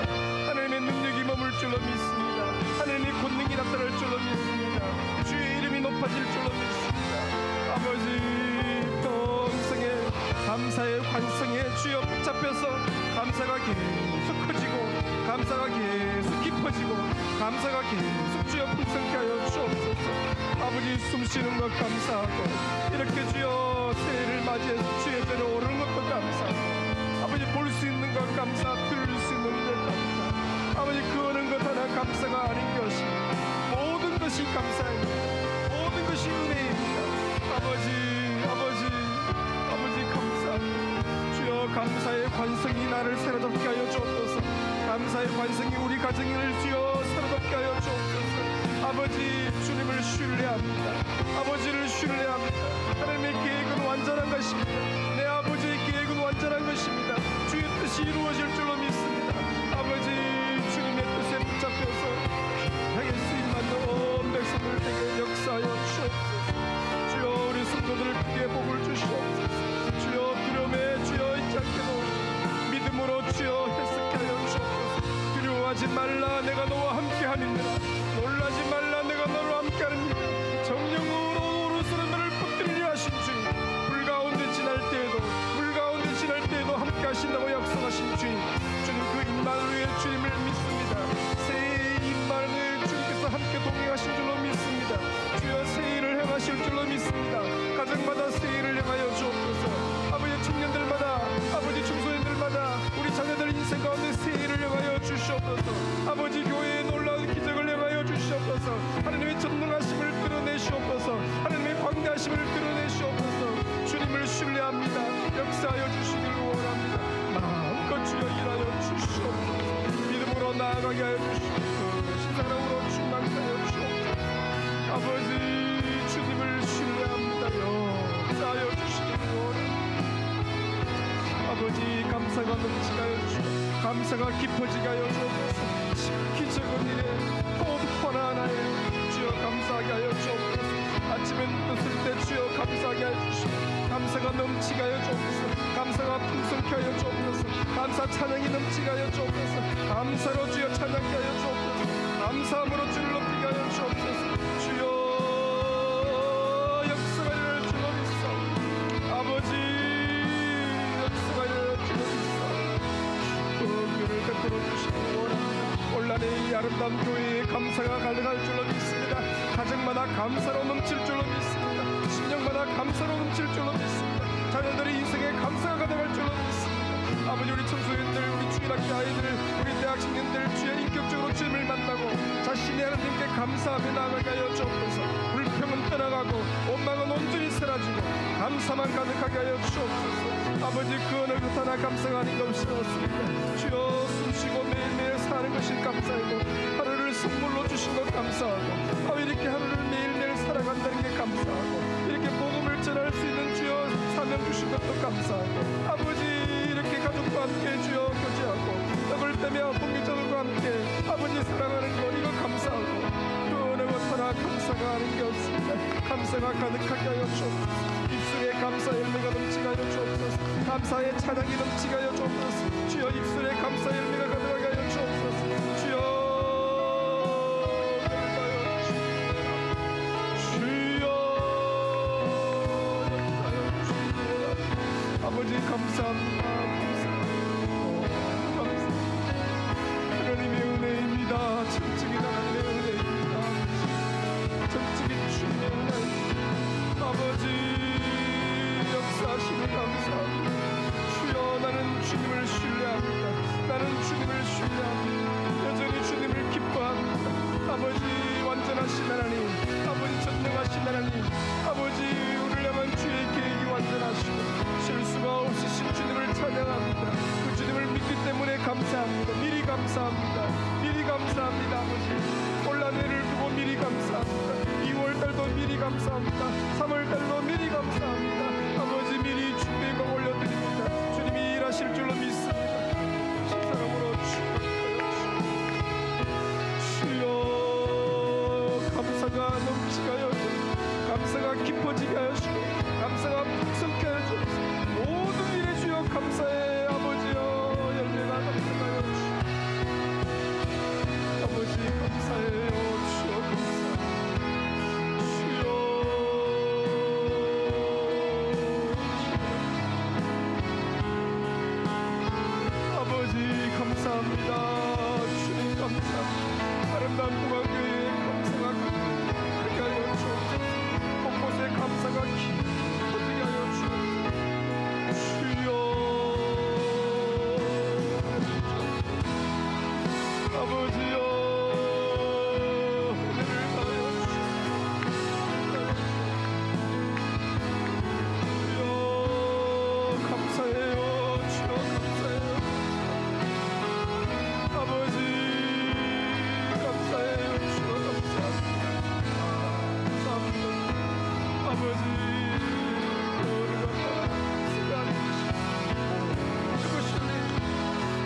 하나님의 능력이 머물 줄로 믿습니다. 하나님의 권능이 나타날 줄로 믿습니다. 주의 이름이 높아질 줄로 믿습니다. 아버지 평생에 감사의 관성에 주여 붙잡혀서 감사가 계속 커지고 감사가 계속 깊어지고 감사가 계속 주여 풍성케 하여 주옵소서. 아버지 숨쉬는 것 감사하고 이렇게 주여 새해를 맞이해서 주의 전에 오르는 것도 감사하고 아버지 볼 수 있는 것 감사 들을 수 있는 것 감사 아버지 그 어느 것 하나 감사가 아닌 것이 모든 것이 감사입니다. 모든 것이 은혜입니다. 아버지 감사합니다. 주여 감사의 관성이 나를 사로잡게 하여 주옵소서. 감사의 관성이 우리 가정을 주여 사로잡게 하여 주옵소서. 아버지 주님을 신뢰합니다. 아버지를 신뢰합니다. 하나님의 계획은 완전한 것입니다. 내 아버지의 계획은 완전한 것입니다. 주의 뜻이 이루어질 줄로 믿습니다. 아버지 주님의 뜻에 붙잡혀서 향해 쓰임받는 온 백성들에게 역사하여 주옵소서. 주여 우리 성도들을 크게 복을 주시옵소서. 주여 두려움에 주여 있지 않게 놓으시고 믿음으로 주여 해석하여 주옵소서. 두려워하지 말라 내가 너와 함께하니라. 놀라지 말라 내가 너와 함께하니라. 정령으로 오른손에 너를 붙들리려 하신 주님 물 가운데 지날 때에도 함께 하신다고 약속하신 주님 그 임마누엘 주님을 믿습니다. 새해의 임마누엘 주님께서 함께 동행하신 줄로 믿습니다. 주여 새해를 향하실 줄로 믿습니다. 가정마다 새해를 향하여 주옵소서. 아버지 청년들마다 아버지 청소년들마다 우리 자녀들 인생 가운데 새해를 향하여 주시옵소서. 아버지 교회의 놀라운 기적을 향하여 주시옵소서. 하나님의 전능하심을 드러내시옵소서. 하나님의 광대하심을 드러내시옵소서. 주님을 신뢰합니다. 역사하여 주시길 원합니다. 마음껏 주여 일하여 주시옵소서. 믿음으로 나아가게 하여 주시옵소서. 신사랑으로 충만케 하여 주시옵소서. 아버지 주님을 신뢰합니다. 역사하여 주시길 원합니다. 아버지 감사가 넘치게 하여 주시옵소서. 감사가 깊어지게 하여 주옵소서. 지극히 적은 일에 또 하나하나에 주여 감사하게 하여 주옵소서. 아침에 눈떴을 때 주여 감사하게 하여 주시옵소서. 감사가 넘치게 하여 주옵소서. 감사가 풍성케 하여 주옵소서. 감사 찬양이 넘치게 하여 주옵소서. 감사로 주여 찬양케 하여 주옵소서. 감사함으로 주를 높이게 하여 주옵소서. 주여 역사가 일어날 줄로 믿사옵니다. 아버지 역사가 일어날 줄로 믿사옵니다. 은혜를 베풀어 주시기 원합니다. 온란의 이 아름다운 교회에 감사가 가득할 줄로 믿습니다. 가정마다 감사로 넘칠 줄로 믿습니다. 심령마다 감사로 넘칠 줄로 믿습니다. 자녀들의 인생에 감사가 가득할 줄로 믿습니다. 아버지 우리 청소년들 우리 주일학교 아이들 우리 대학 청년들 주의 인격적으로 주님을 만나고 자신의 하나님께 감사하며 나아가게 하여 주옵소서. 불평은 떠나가고 원망은 온전히 사라지고 감사만 가득하게 하여 주옵소서. 아버지 그 어느 것 하나 감사가 아닌 것 없이 없습니다. 주여 숨쉬고 매일매일 사는 것이 감사하고 하루를 선물로 주신 것 감사하고 이렇게 하루를 매일매일 살아간다는 게 감사하고 이렇게 복음을 전할 수 있는 주여 사명 주신 것도 감사하고 아버지 이렇게 가족과 함께 주여 교제하고 떡을 떼며 공기자들과 함께 아버지 사랑하는 거 이거 감사하고 그 어느 것 하나 감사가 아닌 게 없습니다. 감사가 가득하게 하여 주옵소서. 입술에 감사 열매가 넘치게 하여 주옵소서. 감사의 찬양이 넘치게 하여 주옵소서. 주여 입술에 감사 열매가 가득하게 하여 주옵소서. 주여 아버지 감사합니다. 감사합니다. 하나님 감사합니다. 미리 감사합니다. 아버지 올한 해를 두고 미리 감사합니다. 2월달도 미리 감사합니다. 3월달도 미리 감사합니다. 아버지 미리 준비가 올려드립니다. 주님이 일하실 줄로 믿습니다. 신사람으로 주여 감사가 넘치게 하여 주옵소서. 감사가 깊어지게 하여 주시고 감사가 풍성케 하여 주옵소서. 모든 일에 주여 감사의 아버지여 열매가 감사하여 주시오. 아버지 감사해요. 주여 감사. 아버지 감사합니다. 주님 감사합니다. 아름다운 공항교회에 감사가 크게 하여 주옵소서. 곳곳에 감사가 깊어지게 하여 주옵소서. 주여 아버지여 은혜를 다하여 주여 감사해요. 주여 감사해요. 아버지 감사해요. 주여 감사합니다. 아버지 우리가 시간이 그것이니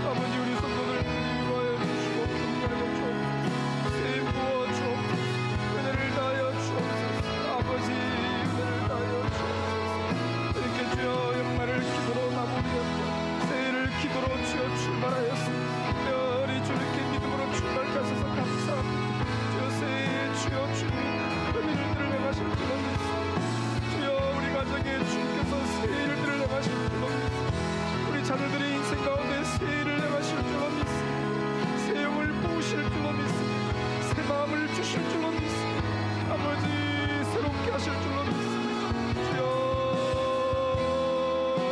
아버지 우리 성도들 위로하여 주시고 격려하여 주옵소서. 세임 부어 주옵소서. 은혜를 다하여 주옵소서. 아버지 은혜를 다하여 주옵소서. 이렇게 주여 연말을 기도로 마무리하고 새해를 기도로 주여 출발하였습니다. 특별히 주님께 믿음으로 출발하셔서 감사합니다. 주여 새해에 주여 주님 은혜를 드러내가실 줄로 믿습니다. 주여 우리 가정에 주님께서 새해를 드러내가실 줄로 믿습니다. 우리 자녀들의 인생 가운데 새해를 내가실 줄로 믿습니다. 새 영을 부으실 줄로 믿습니다. 새 마음을 주실 줄로 믿습니다. 아버지 새롭게 하실 줄로 믿습니다. 주여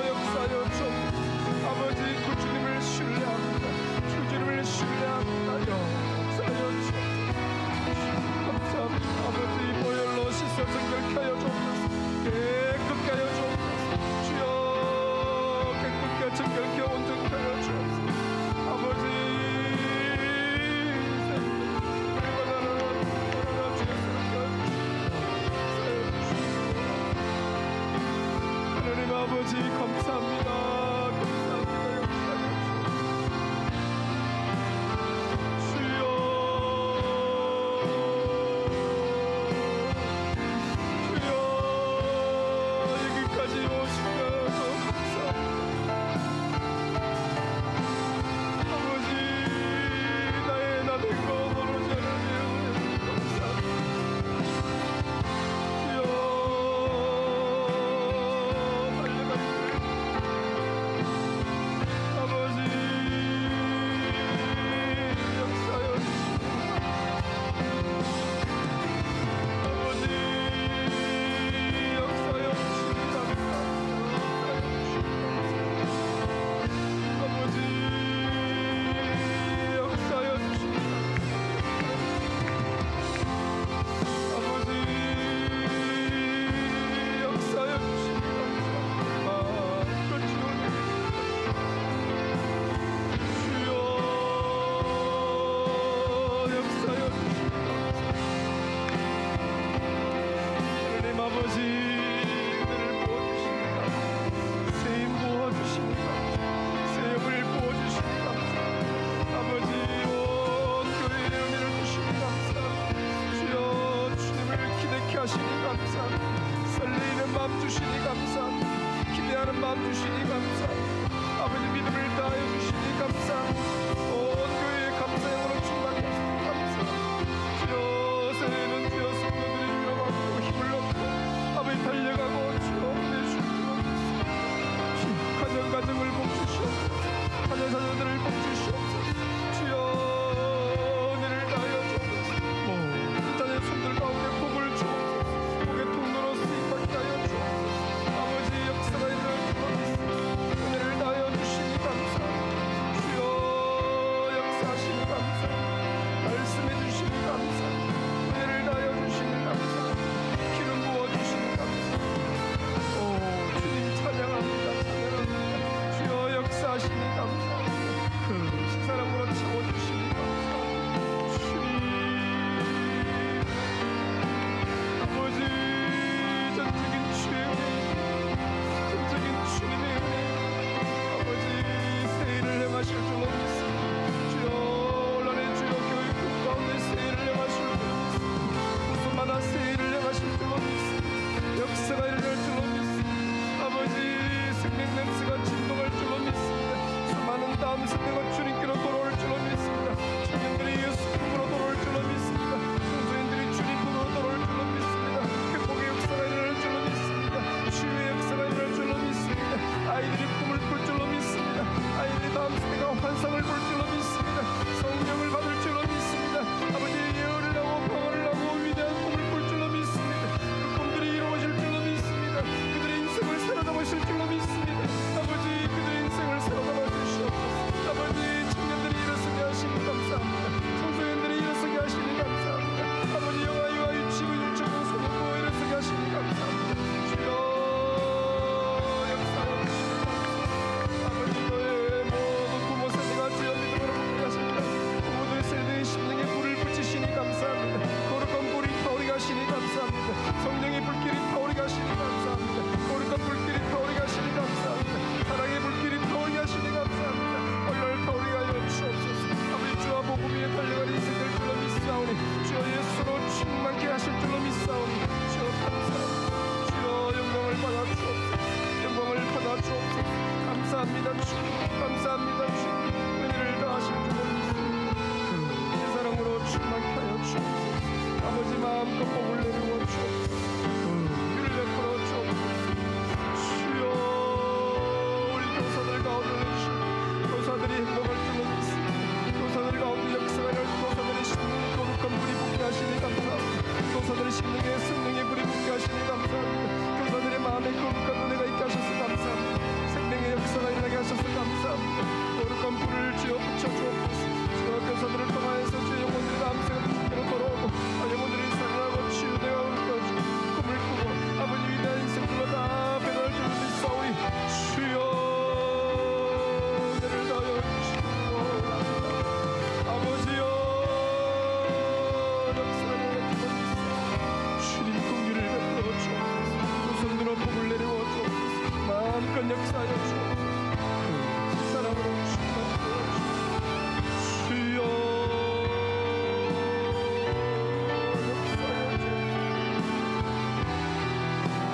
역사하여 주옵소서. 아버지 그 주님을 신뢰합니다. 주 주님을 신뢰합니다. 역사하여 주옵소서. 감사합니다. 아버지 보혈로 씻어 정결케 하여 주옵소서. 깨끗게 하여 주옵소서. 주여 깨끗게 정결케 온전케 하여 주옵소서. 아버지 우리가 나라라 주겠습니다. 하나님 아버지 감사합니다. 감사합니다. 역사하여 주여 여기까지 오시면서 감사합니다. 아버지 나의 나된 거 너로 전하며 감사합니다. 주여 달려가는 아버지 역사하여 주시고 아버지 역사하여 주시니 감사합니다. 아버지 역사하여 주시니 아버지 역사하여 주시니 감사합니다. 주여 역사하여 주시니 하나님 아버지 은혜를 부어주십니다. 새힘 부어주십니다. 새 영을 부어주십니다. 아버지 온 교회에 은혜를 주시니 감사합니다. 주여 주님을 기대케 하시니 감사합니다. 설레이는 마음 주시니 감사합니다. 기대하는 마음 주시니 감사합니다. 아버지 믿음을 다하여 주시니 감사합니다. 온 교회에 감사형으로 충만하시니 감사합니다. 주여 새해는 주여 성도들이 위로받고 힘을 얻고 아버지 달려가고 주여 내주시옵소서. 가정을 복주시옵소서. 자녀들을 복주시옵소서. 주여 은혜를 다하여 주옵소서. 모든 자녀의 손들 가운데 복을 주옵소서. 복의 통로로 쓰임받게 하여 주옵소서. 아버지 역사가 있는 주옵소서. 은혜를 다하여 주시니 감사합니다. 주여 역사하시니 감사합니다. 말씀해 주시니 감사합니다. 은혜를 다하여 주시니 감사합니다. 기름 부어 주시니 감사합니다. 오 주님 찬양합니다. 찬양합니다. 주여 역사하시니 감사합니다. 그 사랑으로 채워 마음껏 복을 내리고 주옵소서. 은혜를 베풀어 주옵소서. 주여 우리 교사들 가운데 교사들이 행복할 줄로 믿습니다. 교사들 가운데 역사가 날 교사들의 심령에 거룩한 불이 붙게 하시니 감사합니다. 교사들의 심령에 성령의 불이 붙게 하시니 감사합니다. 교사들의 마음에 거룩한 은혜가 있게 하셔서 감사합니다. 생명의 역사가 일어나게 하셔서 감사합니다. 거룩한 불을 주여 붙여주옵소서. 주여 교사들을 통하여서 주의 영혼들이 남새가 주께로 돌아오고 영혼들이 살아나고 치유되어 울려주고 꿈을 꾸고 아버지 위대한 인생들로 다 배달을 주고 있사오니 주여 은혜를 다하여 주시고 아버지여 역사를 해주옵소서. 주님 긍휼을 베풀어 주옵소서. 두 손들어 복을 내려 주옵소서. 마음껏 역사하여 주옵소서. 그 사랑으로 충만하여 주옵소서. 주여 역사하여 주옵소서.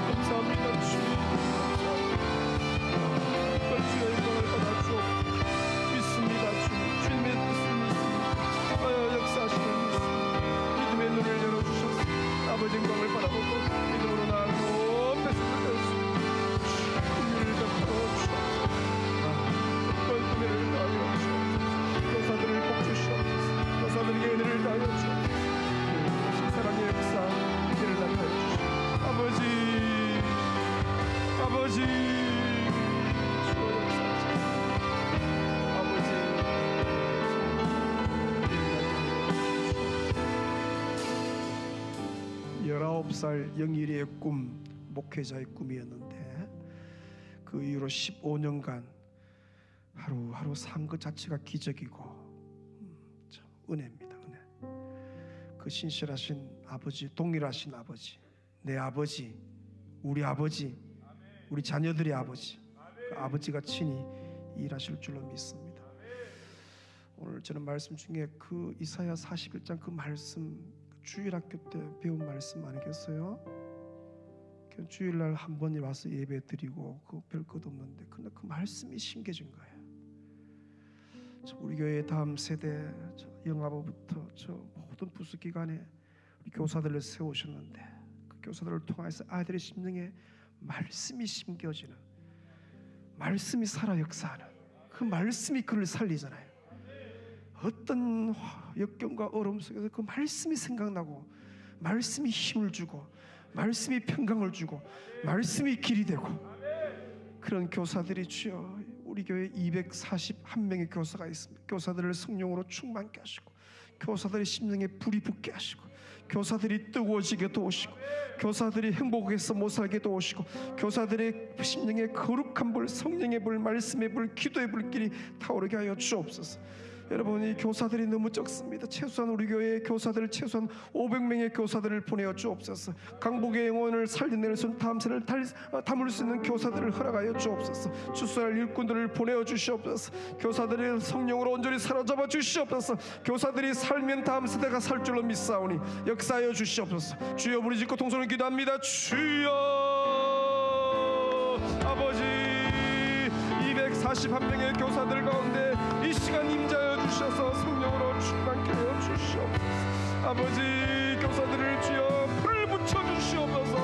감사합니다. 주님 감사합니다. 주의 영광을 받아 주옵소서. 믿습니다. 주님 주님의 뜻을 믿습니다. 역사하시는 믿습니다. 믿음의 눈을 열어주셔서 아버지 영광을 바라보고 믿음으로 나아가고 뺏을 수 긍휼을 베풀어 주옵소서. 그 은혜를 다하여 주옵소서. 교사들을 복 주시옵소서. 교사들에게 은혜를 다하여 주옵소서. 사랑의 역사 일어나게 하여 주시옵소서. 아버지 주여 역사하소서. 아버지 19살 영일이의 꿈, 목회자의 꿈이었는데 그 이후로 15년간 하루하루 산 것 자체가 기적이고 참 은혜입니다. 은혜. 그 신실하신 아버지, 동일하신 아버지, 내 아버지, 우리 아버지, 우리 자녀들의 아버지, 그 아버지가 친히 일하실 줄로 믿습니다. 오늘 저는 말씀 중에 그 이사야 41장 그 말씀, 주일학교 때 배운 말씀 아니겠어요? 주일날 한 번 와서 예배 드리고 그 별 것 없는데 근데 그 말씀이 심겨진 거예요. 우리 교회 다음 세대 영아부부터 저 모든 부수기관에 우리 교사들을 세우셨는데 그 교사들을 통해서 아이들의 심령에 말씀이 심겨지는, 말씀이 살아 역사하는 그 말씀이 그를 살리잖아요. 어떤 역경과 어려움 속에서 그 말씀이 생각나고 말씀이 힘을 주고 말씀이 평강을 주고 말씀이 길이 되고 그런 교사들이 주여 우리 교회 241명의 교사가 있습니다. 교사들을 성령으로 충만케 하시고 교사들의 심령에 불이 붙게 하시고 교사들이 뜨거워지게 도우시고 교사들이 행복해서 못 살게 도우시고 교사들의 심령에 거룩한 불, 성령의 불, 말씀의 불, 기도의 불길이 타오르게 하여 주옵소서. 여러분 이 교사들이 너무 적습니다. 최소한 우리 교회의 교사들을 최소한 500명의 교사들을 보내어 주옵소서. 강복의 영혼을 살려낼 수 있는 탐세를 담을 수 있는 교사들을 허락하여 주옵소서. 주수할 일꾼들을 보내어 주시옵소서. 교사들의 성령으로 온전히 사로잡아 주시옵소서. 교사들이 살면 다음 세대가 살 줄로 믿사오니 역사하여 주시옵소서. 주여 부르짖고 통성을 기도합니다. 주여 아버지 241명의 교사들 가운데 이 시간 임자여 주셔서 성령으로 충만케 하여 주시옵소서. 아버지 교사들을 주여 불을 붙여 주시옵소서.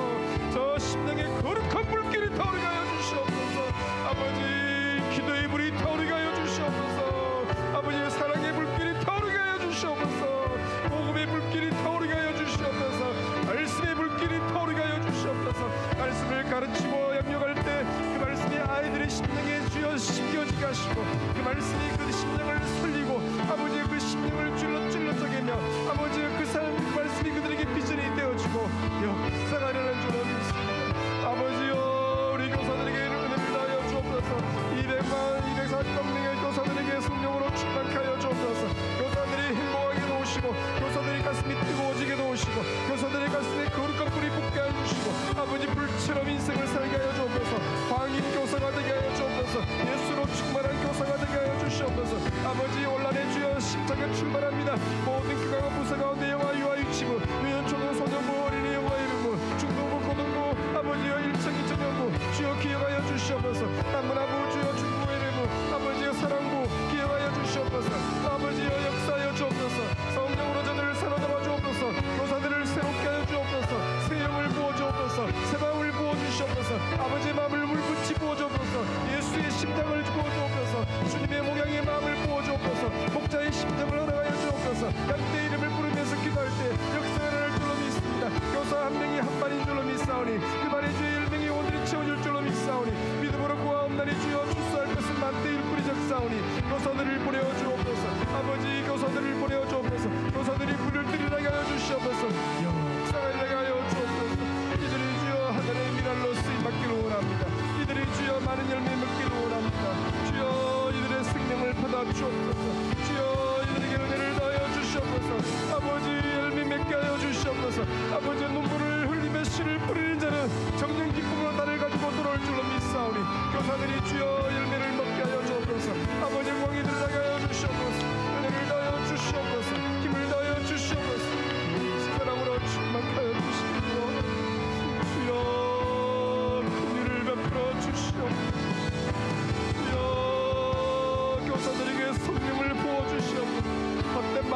저 심령에 거룩한 불길이 타오르게 하여 주시옵소서. 아버지 기도의 불이 타오르게 하여 주시옵소서. 아버지 사랑의 불길이 타오르게 하여 주시옵소서. 복음의 불길이 타오르게 하여 주시옵소서. 말씀의 불길이 타오르게 하여 주시옵소서. 말씀을 가르치고 양육할 때 그 말씀이 아이들의 심령에 주여 심겨지게 하시고 그 말씀이 그 심령을 살리고 아버지의 그 심령을 찔러쪼개며 아버지의 그 삶, 그 말씀이 그들에게 비전이 되어주고 역사가 일어난 줄로 믿습니다. 아버지여 우리 교사들에게 은혜를 다하여 주옵소서. 240명의 교사들에게 성령으로 충만케 하여 주옵소서. 교사들이 행복하게 도우시고 교사들의 가슴이 뜨거워지게 도우시고 교사들의 가슴에 거룩한 불이 붙게 하여 주시고 아버지 불처럼 인생을 살게 하여 주옵소서. 광인 교사가 되게 하여 주옵소서. 예수로 충만한 교사가 되게 하여 주시옵소서. 아버지 온란의 주여 심장에 출발합니다. 모든 교가와 부서 가운데 영아 유아 유치부 유년 초등 소년부 어린이 영아 이름부 중등부 고등부 아버지여 1층 2층 연부 주여 기억하여 주시옵소서. 남문화부 주여 중부 이름부 아버지여 사랑부 기억하여 주시옵소서. 아버지여 역사하여 주옵소서. 성령으로 저들을 사로잡아 주옵소서. 교사들을 새롭게 하여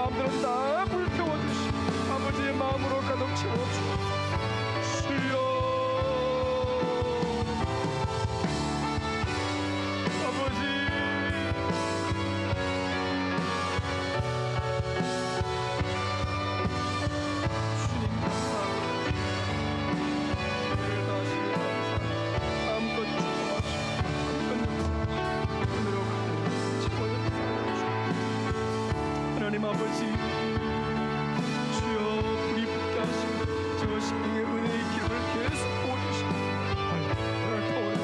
마음들은 다 불태워 주시고 아버지의 마음으로 가득 채워 주옵소서. 주여 아버지 주님 감사합니다. 오늘 다시는 아무것도 주지 마시고 큰 역사 오늘로 가득 채워 역사하여 하나님 아버지 주여 불이 붙게 하시고 저 십등의 은혜의 기름을 계속 부어주시고 오늘 타오르는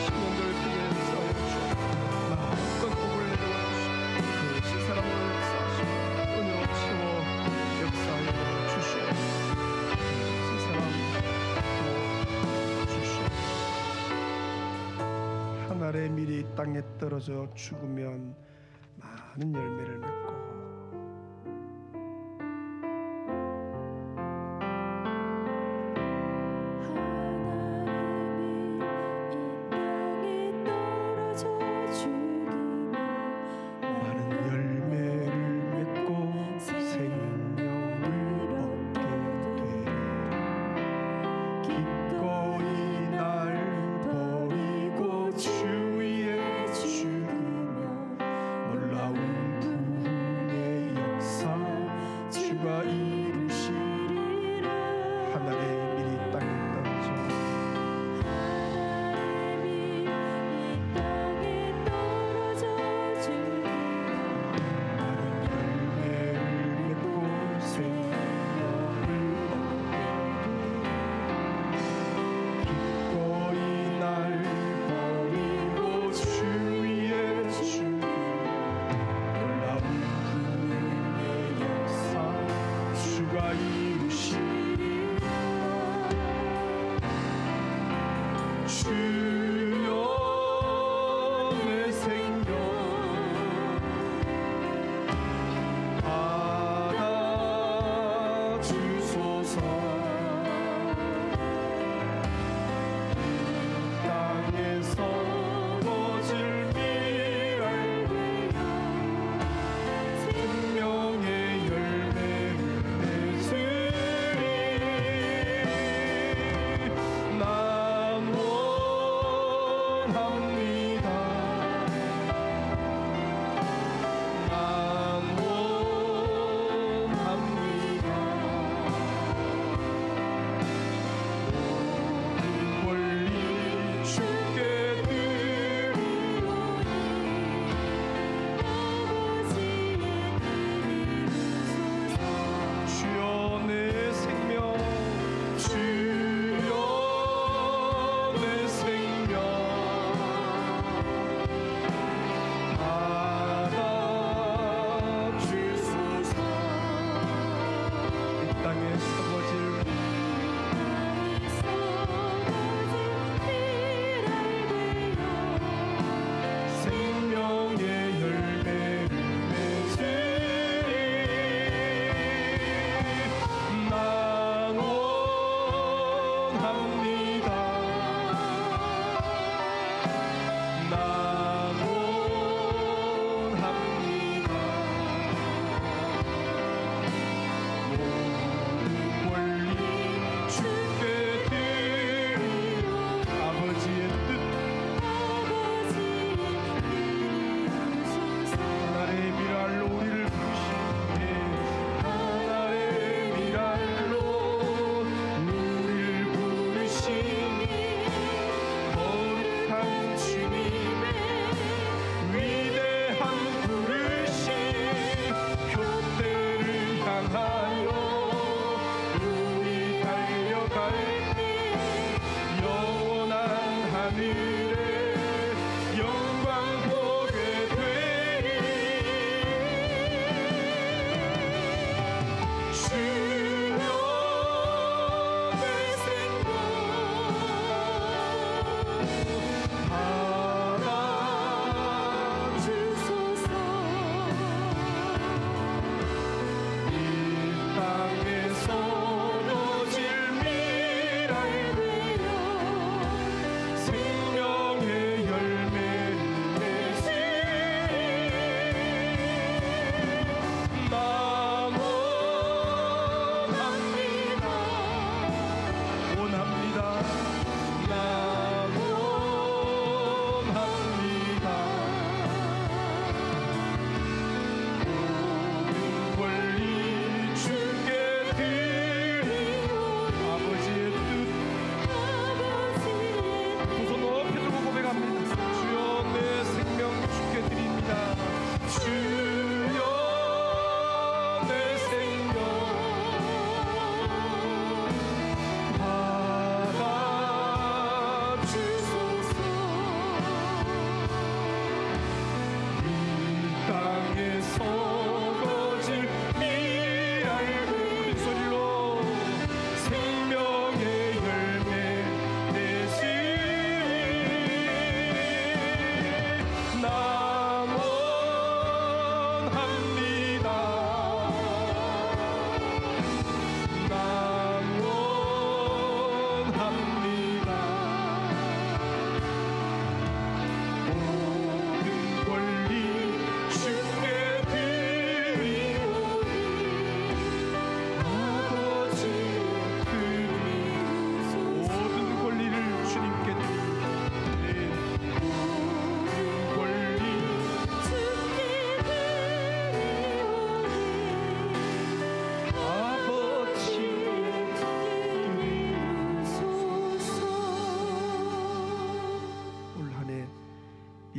신년들 등에 역사하여 주옵소서. 마음껏 복을 내려와 주시고 그 신사람으로 역사하시고 은혜로 채워 역사하여 주시옵소서. 신사람 주시옵소서. 한 알의 밀이 땅에 떨어져 죽으면 많은 열매를 맺고 하나님이 이 땅에 떨어져 죽으면 많은 열매를 맺고 생명을 얻게 되리라. 기꺼이 날 버리고 주 위에 죽으면 놀라운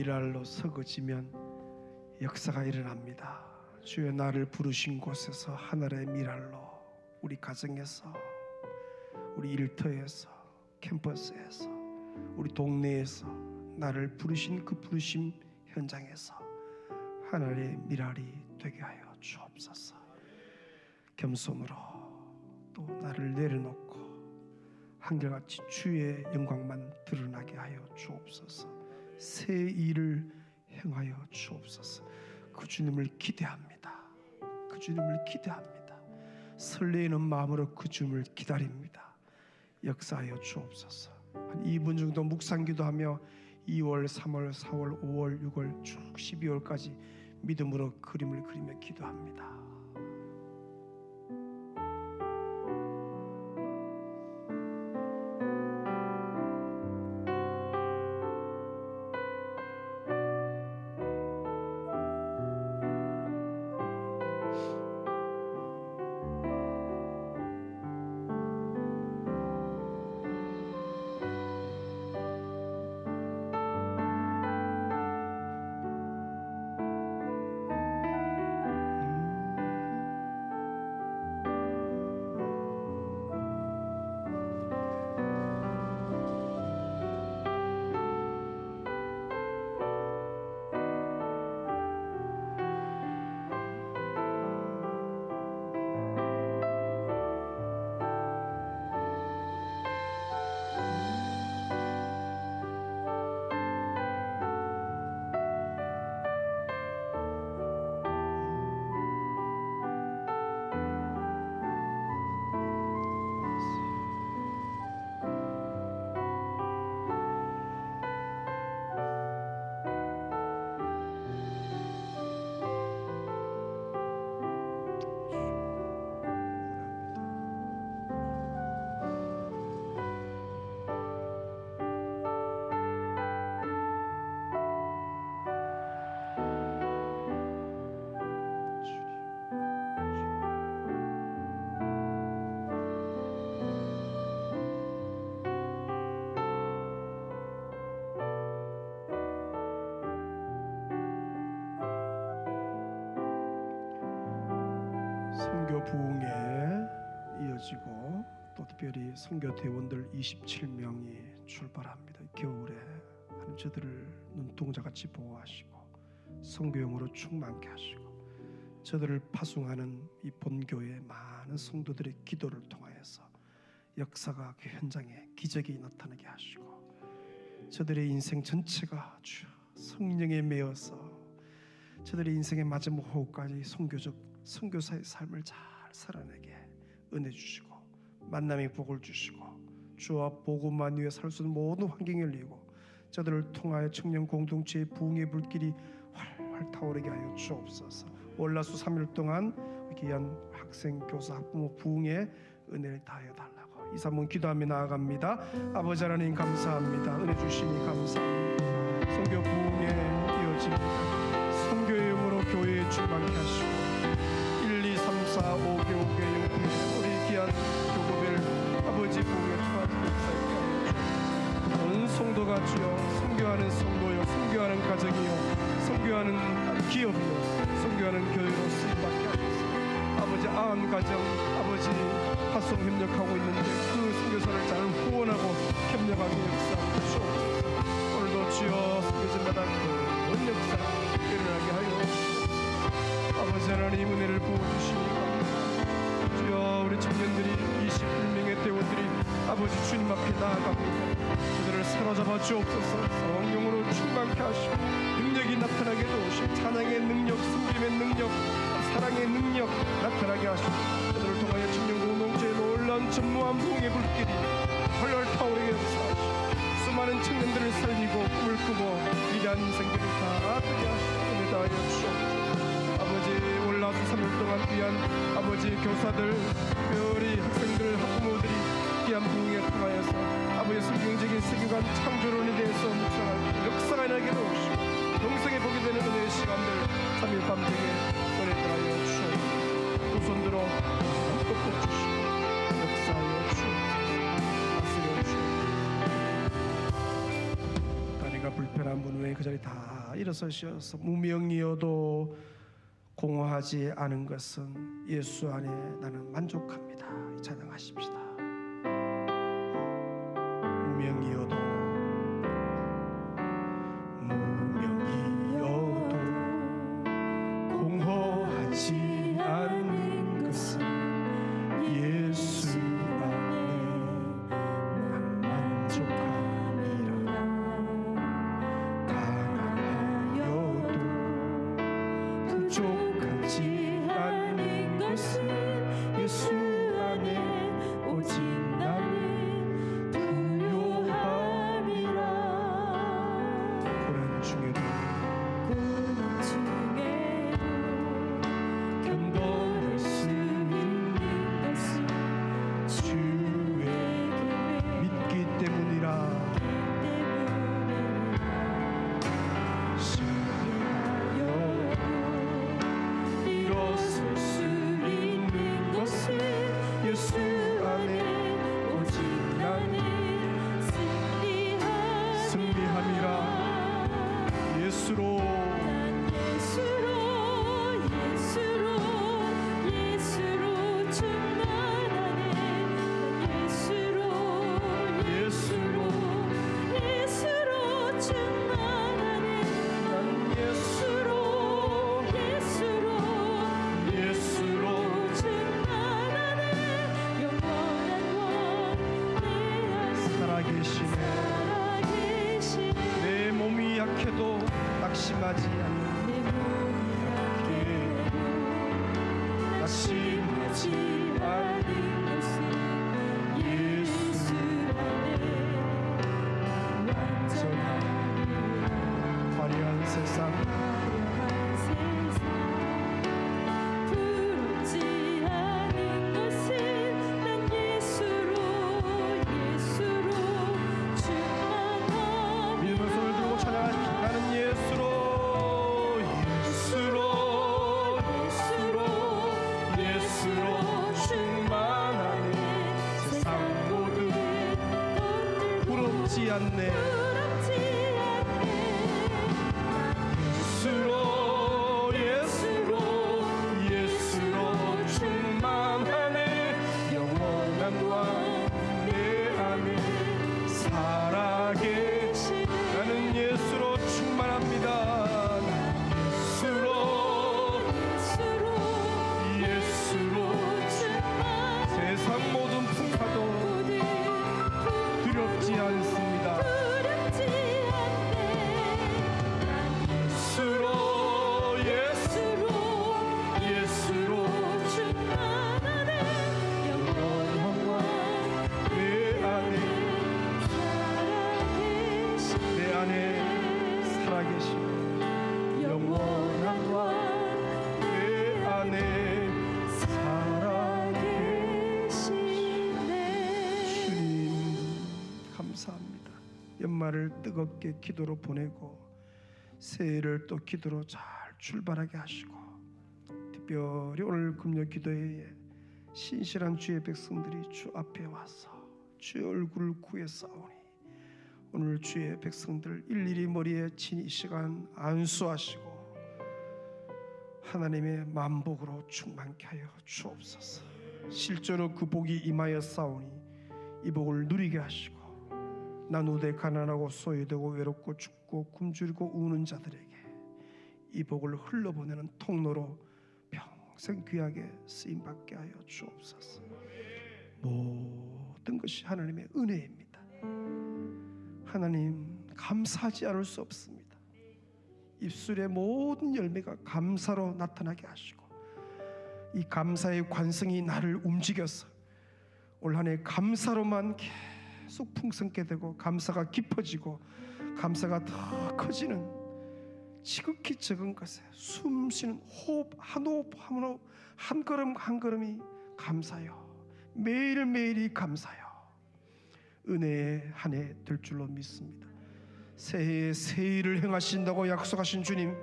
미랄로 서거지면 역사가 일어납니다. 주여 나를 부르신 곳에서 하늘의 미랄로 우리 가정에서 우리 일터에서 캠퍼스에서 우리 동네에서 나를 부르신 그 부르심 현장에서 하늘의 미랄이 되게 하여 주옵소서. 겸손으로 또 나를 내려놓고 한결같이 주의 영광만 드러나게 하여 주옵소서. 새 일을 행하여 주옵소서. 그 주님을 기대합니다. 그 주님을 기대합니다. 설레이는 마음으로 그 주님을 기다립니다. 역사하여 주옵소서. 한 2분 정도 묵상기도하며 2월, 3월, 4월, 5월, 6월 쭉 12월까지 믿음으로 그림을 그리며 기도합니다. 선교 부흥에 이어지고 또 특별히 선교 대원들 27명이 출발합니다. 겨울에 하나님 저들을 눈동자같이 보호하시고 선교용으로 충만케 하시고 저들을 파송하는 이 본교의 많은 성도들의 기도를 통하여서 역사가 그 현장에 기적이 나타나게 하시고 저들의 인생 전체가 주 성령에 매어서 저들의 인생의 마지막 호흡까지 선교사의 삶을 잘 살아내게 은혜 주시고 만남의 복을 주시고 주와 복음만 위해 살 수 있는 모든 환경이 열리고 저들을 통하여 청년 공동체의 부흥의 불길이 활활 타오르게 하여 주옵소서. 월라수 3일 동안 귀한 학생, 교사, 학부모 부흥의 은혜를 다하여 달라고 2, 3분 기도하며 나아갑니다. 아버지 하나님 감사합니다. 은혜 주시니 감사합니다. 선교 부흥에 이어집니다. 선교의 영으로 교회에 충만케 하시고 1, 2, 3, 4, 5개 영계 우리 귀한 교구별 아버지 부흥에 통하지 역사에 온 성도가 주여 선교하는 성도요 선교하는 가정이요 선교하는 기업이요 선교하는 교회로 쓰임받게 하소서. 아버지 아한 가정 아버지 파송 협력하고 있는데 그 선교사를 잘 후원하고 협력하게 역사하여 주옵소서. 오늘도 주여 선교제마다 큰 역사 일어나게 하여 주옵소서. 아버지 하나님 은혜를 부어주시니 감사합니다. 주여 우리 청년들이 21명의 대원들이 아버지 주님 앞에 나아갑니다. 그들을 사로잡아 주옵소서. 성령으로 충만케 하시고 능력이 나타나게 도우시고 찬양의 능력, 승림의 능력, 사랑의 능력 나타나게 하시고 그들을 통하여 청년 공동체의 놀라운 전무한 부흥의 불길이 헐헐 타오르게 역사하시고 수많은 청년들을 살리고 꿈을 꾸고 위대한 인생들을 다 되게 하시고 은혜 다하여 주옵소서. 아버지 올라서 3일 동안 귀한 아버지 교사들 우리 학생들 학부모들이 귀한 부흥에 통하여서 아버지 성경적인 세계관 창조론에 대해서 묵상할 역사가 나게 도우시고 영생에 보게 되는 은혜의 시간들 3일 밤 중에 은혜 다하여 주옵소서. 두 손 들어 한껏 주시고 역사하여 주옵소서. 다스려 주옵소서. 다리가 불편한 분 외에 그 자리 다 일어서셔서 무명이어도 공허하지 않은 것은 예수 안에 나는 만족합니다. 찬양하십시다. 무명이어도 공허하지 않은 것은 예수 안에 난 만족함이라. 가난하여도 부족하지 않은 것은 예수 안에 오직 나는 부요함이라. 고난 중에도 견뎌낼 수 있는 것은 주의 믿기 때문이라. 실패하여도 일어설 수 있는 것은 예수 안에 오직 나는 승리함이라. 예수로 내 몸이 약해도 낙심하지 않는 낙심하지 않는 것은 예수 안에 완전한 화려한 세상 부럽지 않은 것은 난 예수로 충만함. 믿음의 손을 들고 찬양하십시다. 나는 예수로 충만하네. 세상 모든 부럽지 않네. 예수로 충만하네. 영원한 왕 내 안에 살아계시. 나는 예수로 충만합니다. 예수로 세상 모든 풍파도 두렵지 않습니다. 예수로 충만하네. 영원한 왕 내 안에 살아계시. 영원한 왕 내 안에 주님 감사합니다. 연말을 뜨겁게 기도로 보내고 새해를 또 기도로 잘 출발하게 하시고, 특별히 오늘 금요 기도회에 신실한 주의 백성들이 주 앞에 와서 주의 얼굴을 구해 싸우니 오늘 주의 백성들 일일이 머리에 친 이 시간 안수하시고 하나님의 만복으로 충만케 하여 주옵소서. 실제로 그 복이 임하여 싸우니 이 복을 누리게 하시고, 나누되 가난하고 소외되고 외롭고 춥고 굶주리고 우는 자들에게 이 복을 흘러보내는 통로로 평생 귀하게 쓰임받게 하여 주옵소서. 모든 것이 하나님의 은혜입니다. 하나님 감사하지 않을 수 없습니다. 입술의 모든 열매가 감사로 나타나게 하시고, 이 감사의 관성이 나를 움직여서 올 한 해 감사로만 계속 풍성케 되고, 감사가 깊어지고 감사가 더 커지는 지극히 적은 것에 숨쉬는 호흡 한 호흡 한 호흡 한 걸음 한 걸음이 감사요. 매일매일이 감사요. 은혜의 한 해 될 줄로 믿습니다. 새해에 새 일을 행하신다고 약속하신 주님,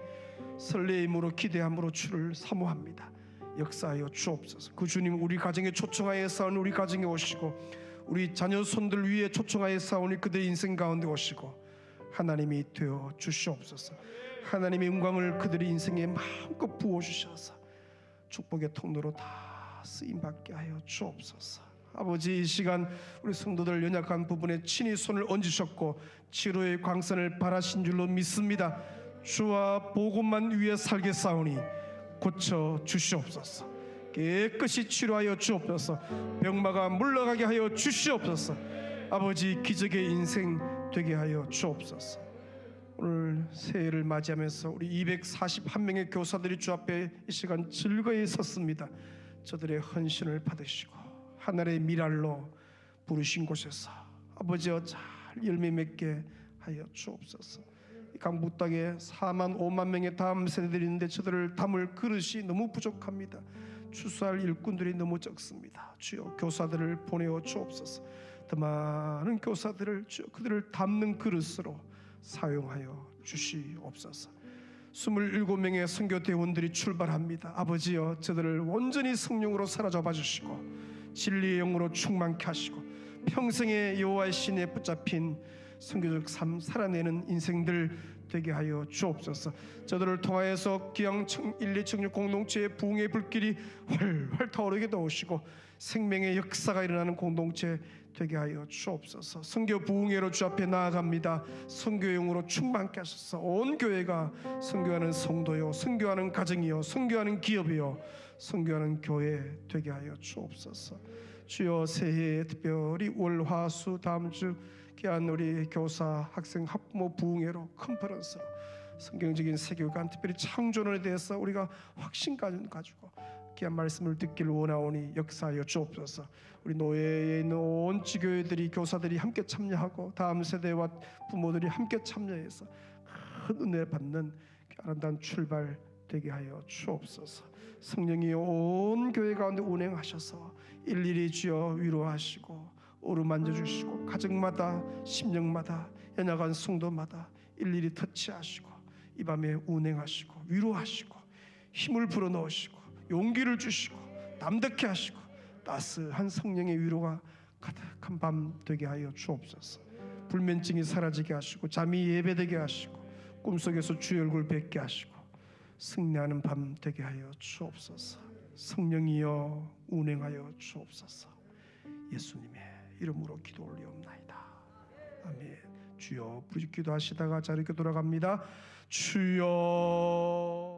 설레임으로 기대함으로 주를 사모합니다. 역사하여 주옵소서. 그 주님, 우리 가정에 초청하여 싸우니 우리 가정에 오시고, 우리 자녀 손들 위에 초청하여 싸우니 그들의 인생 가운데 오시고 하나님이 되어 주시옵소서. 하나님의 영광을 그들의 인생에 마음껏 부어주셔서 축복의 통로로 다 쓰임받게 하여 주옵소서. 아버지, 이 시간 우리 성도들 연약한 부분에 친히 손을 얹으셨고 치료의 광선을 바라신 줄로 믿습니다. 주와 복음만 위해 살게 싸우니 고쳐 주시옵소서. 깨끗이 치료하여 주옵소서. 병마가 물러가게 하여 주시옵소서. 아버지, 기적의 인생 되게 하여 주옵소서. 오늘 새해를 맞이하면서 우리 241명의 교사들이 주 앞에 이 시간 즐거이 섰습니다. 저들의 헌신을 받으시고 하늘의 미랄로 부르신 곳에서 아버지여 잘 열매 맺게 하여 주옵소서. 이 강북 땅에 4만 5만 명의 다음 세대들이 있는데 저들을 담을 그릇이 너무 부족합니다. 추수할 일꾼들이 너무 적습니다. 주여 교사들을 보내어 주옵소서. 더 많은 교사들을 주여 그들을 담는 그릇으로 사용하여 주시옵소서. 27명의 선교대원들이 출발합니다. 아버지여 저들을 온전히 성령으로 사로잡아 주시고 진리의 영으로 충만케 하시고 평생의 여호와의 신에 붙잡힌 선교적 삶 살아내는 인생들 되게 하여 주옵소서. 저들을 통하여서 기양 1,2청년 공동체의 부흥의 불길이 활활 타오르게 도우시고 생명의 역사가 일어나는 공동체 되게 하여 주옵소서. 선교 부흥회로 주 앞에 나아갑니다. 선교용으로 충만케 하셔서 온 교회가 선교하는 성도요, 선교하는 가정이요, 선교하는 기업이요, 선교하는 교회 되게 하여 주옵소서. 주여 새해에 특별히 월, 화, 수 다음 주 귀한 우리 교사, 학생, 학부모 부흥회로 컨퍼런스로 성경적인 세계관 특별히 창조론에 대해서 우리가 확신까지 가지고 귀한 말씀을 듣기를 원하오니 역사하여 주옵소서. 우리 노예에 있는 온 지교회들이 교사들이 함께 참여하고 다음 세대와 부모들이 함께 참여해서 큰 은혜 받는 아름다운 출발 되게 하여 주옵소서. 성령이 온 교회 가운데 운행하셔서 일일이 주여 위로하시고 어루만져 주시고 가정마다 심령마다 연약한 성도마다 일일이 터치하시고 이 밤에 운행하시고 위로하시고 힘을 불어넣으시고 용기를 주시고 담대케 하시고 따스한 성령의 위로가 가득한 밤 되게 하여 주옵소서. 불면증이 사라지게 하시고 잠이 예배되게 하시고 꿈속에서 주의 얼굴 뵙게 하시고 승리하는 밤 되게 하여 주옵소서. 성령이여 운행하여 주옵소서. 예수님의 이름으로 기도 올리옵나이다. 아멘. 주여 부르짖기도 하시다가 자리께 돌아갑니다. 주여